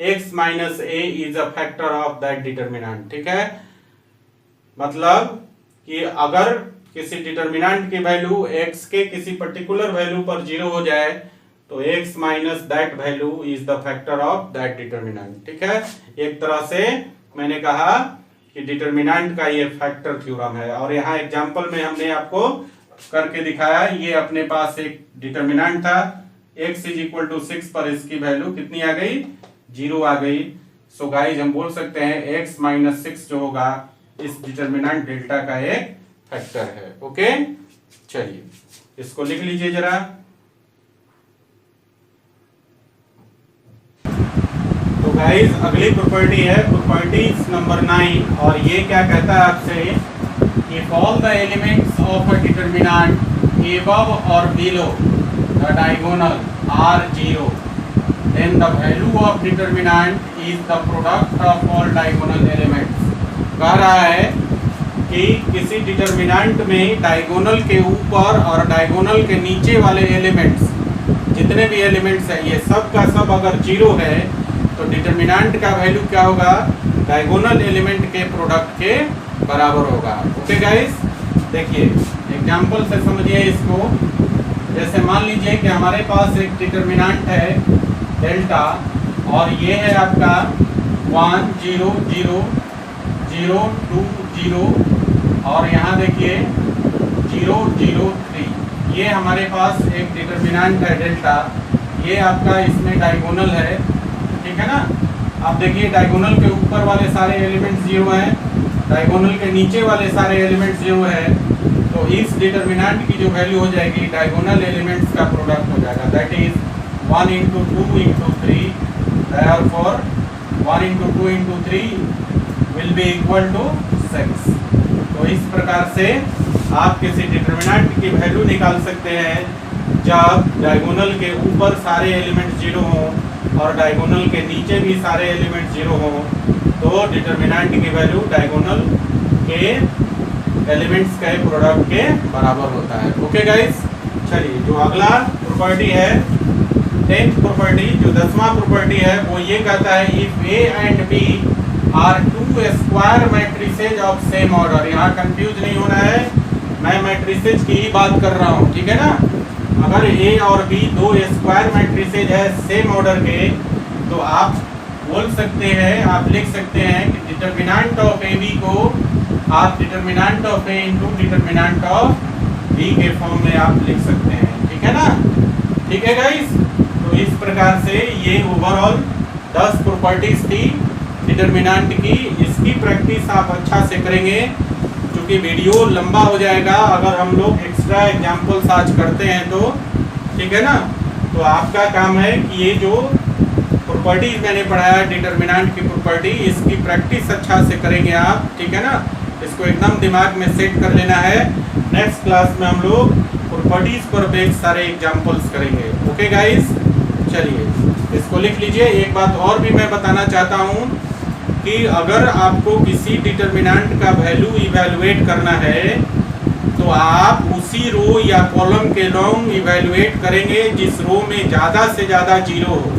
x minus a is a factor of that determinant. ठीक है, मतलब कि अगर किसी डिटर्मिनेंट की वैल्यू x के किसी पर्टिकुलर वैल्यू पर 0 हो जाए तो x minus that value is the factor of that determinant. ठीक है, एक तरह से मैंने कहा कि डिटर्मिनेंट का ये फैक्टर थ्योरम है। और यहाँ एग्जांपल में हमने आपको करके दिखाया, ये अपने पास एक डिटर्मिनेंट था x इज इक्वल टू 6 पर इसकी वैल्यू कितनी आ गई, 0 आ गई। सो गाइस हम बोल सकते हैं x माइनस 6 जो होगा इस डिटर्मिनेंट डेल्टा का एक फैक्टर है। ओके, चलिए इसको लिख लीजिए जरा। तो गाइस अगली प्रॉपर्टी है प्रॉपर्टीज नंबर 9 और ये क्या कहता है आपसे, if all the elements of a determinant above or below the diagonal are 0 then the value of determinant is the product of all diagonal elements। कह रहा है कि किसी डिटर्मिनेंट में डायगोनल के ऊपर और डायगोनल के नीचे वाले एलिमेंट्स, जितने भी एलिमेंट्स हैं ये सब का सब अगर 0 है तो डिटर्मिनेंट का वैल्यू क्या होगा, डायगोनल एलिमेंट के प्रोडक्ट के बराबर होगा। ओके गाइस, देखिए एग्जांपल से समझिए इसको। जैसे मान लीजिए कि हमारे पास एक डिटर्मिनेंट है डेल्टा और ये है आपका 1 0 0 0 2 0 और यहाँ देखिए 0 0 3। ये हमारे पास एक डिटर्मिनेंट है डेल्टा, ये आपका इसमें डायगोनल है। ठीक है ना, आप देखिए डायगोनल के ऊपर वाले सारे एलिमेंट्स 0 हैं, डायगोनल के नीचे वाले सारे एलिमेंट्स 0 है। तो इस डिटर्मिनेंट की जो वैल्यू हो जाएगी डायगोनल एलिमेंट्स का प्रोडक्ट हो जाएगा, that is 1 into 2 into 3, therefore 1 into 2 into 3 will be equal to 6। तो इस प्रकार से आप किसी डिटर्मिनेंट की वैल्यू निकाल सकते हैं जब डायगोनल के ऊपर सारे एलिमेंट 0 हों और डायगोनल के नीचे भी सारे एलिमेंट 0 हों, तो डिटर्मिनेंट की वैल्यू डायगोनल के एलिमेंट्स के प्रोडक्ट के बराबर होता है। ओके गाइस, चलिए जो अगला प्रॉपर्टी है 10th प्रॉपर्टी, जो 10वां प्रॉपर्टी है वो ये कहता है if A and B are 2 square matrices of same order. यहाँ कंफ्यूज नहीं होना है, मैं मैट्रिसेज की ही बात कर रहा हूँ। ठीक है ना, अगर A और B दो स्क्वायर मैट्रिसेज है सेम ऑर्डर के तो आप बोल सकते हैं, आप लिख सकते हैं कि डिटर्मिनेंट ऑफ ए बी को आप determinant of A into determinant of B के फॉर्म में आप लिख सकते हैं। ठीक है ना, ठीक है गाइस। तो इस प्रकार से ये ओवरऑल 10 प्रॉपर्टीज थी डिटर्मिनेंट की। इसकी प्रैक्टिस आप अच्छा से करेंगे क्योंकि वीडियो लंबा हो जाएगा अगर हम लोग एक्स्ट्रा एग्जाम्पल्स आज करते हैं तो। ठीक है ना, तो आपका काम है कि ये जो प्रॉपर्टीज मैंने पढ़ाया डिटर्मिनेंट की प्रॉपर्टी, इसकी प्रैक्टिस अच्छा से करेंगे आप। ठीक है ना, इसको एकदम दिमाग में सेट कर लेना है। नेक्स्ट क्लास में हम लोग प्रॉपर्टीज पर बेस्ड सारे एग्जाम्पल्स करेंगे। ओके गाइस, चलिए इसको लिख लीजिए। एक बात और भी मैं बताना चाहता हूँ कि अगर आपको किसी डिटर्मिनेंट का वैल्यू इवैल्यूएट करना है तो आप उसी रो या कॉलम के लॉन्ग इवैल्यूएट करेंगे जिस रो में ज़्यादा से ज़्यादा जीरो हो।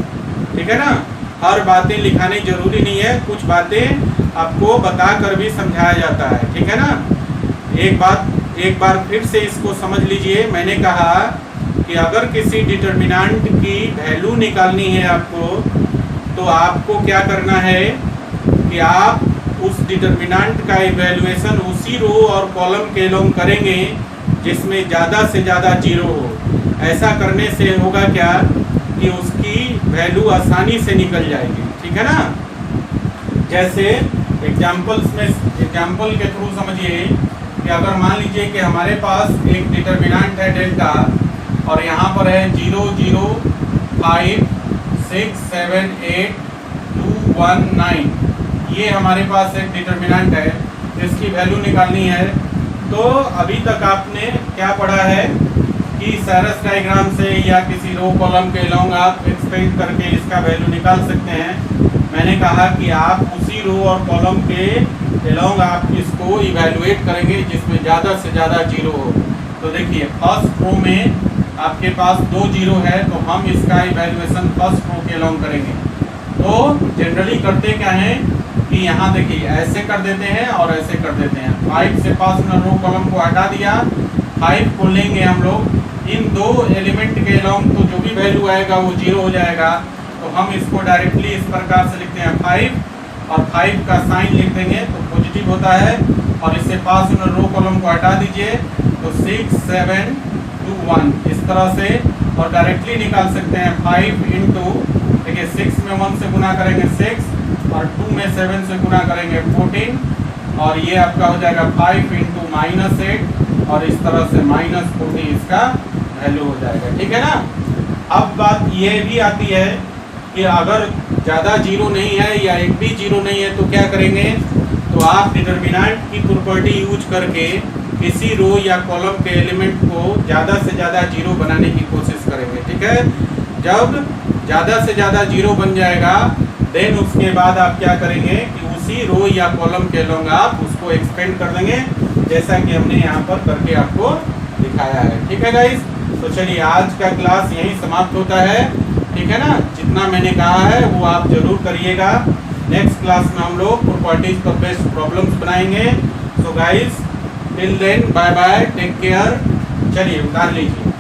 ठीक है ना, हर बातें लिखानी जरूरी नहीं है, कुछ बातें आपको बताकर भी समझाया जाता है। ठीक है ना, एक बार फिर से इसको समझ लीजिए। मैंने कहा कि अगर किसी डिटर्मिनेंट की वैल्यू निकालनी है आपको, तो आपको क्या करना है कि आप उस डिटर्मिनेंट का इवैल्यूएशन उसी रो और कॉलम के लॉन्ग करेंगे जिसमें ज़्यादा से ज़्यादा जीरो हो। ऐसा करने से होगा क्या कि उसकी वैल्यू आसानी से निकल जाएगी। ठीक है ना, जैसे एग्जाम्पल के थ्रू समझिए कि अगर मान लीजिए कि हमारे पास एक डिटर्मिनेंट है डेल्टा और यहाँ पर है 0 0 5 6 7 8 2 1 9, ये हमारे पास एक डिटर्मिनेंट है, इसकी वैल्यू निकालनी है। तो अभी तक आपने क्या पढ़ा है कि सैरस डायग्राम से या किसी रो कॉलम के लॉन्ग आप एक्सपेंड करके इसका वैल्यू निकाल सकते हैं। मैंने कहा कि आप उसी रो और कॉलम के लॉन्ग आप इसको इवैल्यूएट करेंगे जिसमें ज़्यादा से ज़्यादा जीरो हो। तो देखिए फर्स्ट रो में आपके पास 2 जीरो है, तो हम इसका इवैल्यूएशन फर्स्ट रो के लॉन्ग करेंगे। तो जनरली करते क्या है कि यहाँ देखिए ऐसे कर देते हैं और ऐसे कर देते हैं। 5 से पास में रो कॉलम को हटा दिया, 5 को लेंगे हम लोग, इन दो एलिमेंट के लॉन्ग तो जो भी वैल्यू आएगा वो जीरो हो जाएगा। तो हम इसको डायरेक्टली इस प्रकार से लिखते हैं 5 और 5 का साइन लिख देंगे तो पॉजिटिव होता है। और इससे पास में रो कॉलम को हटा दीजिए तो 6 7 2 1 इस तरह से। और डायरेक्टली निकाल सकते हैं 5 इंटू, देखिए 6 में 1 से गुना करेंगे 6 और 2 में 7 से गुना करेंगे 14 और ये आपका हो जाएगा 5 इंटू -8 और इस तरह से -14 इसका वैल्यू हो जाएगा। ठीक है ना, अब बात ये भी आती है कि अगर ज़्यादा जीरो नहीं है या एक भी जीरो नहीं है तो क्या करेंगे, तो आप डिटर्मिनेंट की प्रॉपर्टी यूज करके किसी रो या कॉलम के एलिमेंट को ज़्यादा से ज़्यादा जीरो बनाने की कोशिश करेंगे। ठीक है, जब ज़्यादा से ज़्यादा जीरो बन जाएगा देन उसके बाद आप क्या करेंगे कि उसी रो या कॉलम के लॉन्ग आप उसको एक्सपेंड कर देंगे जैसा कि हमने यहाँ पर करके आपको दिखाया है। ठीक है गाइस, तो चलिए आज का क्लास यहीं समाप्त होता है। ठीक है ना, जितना मैंने कहा है वो आप जरूर करिएगा। नेक्स्ट क्लास में हम लोग प्रॉपर्टीज पर बेस्ड प्रॉब्लम्स बनाएंगे। So guys till then bye bye, take care. चलिए उतार लीजिए।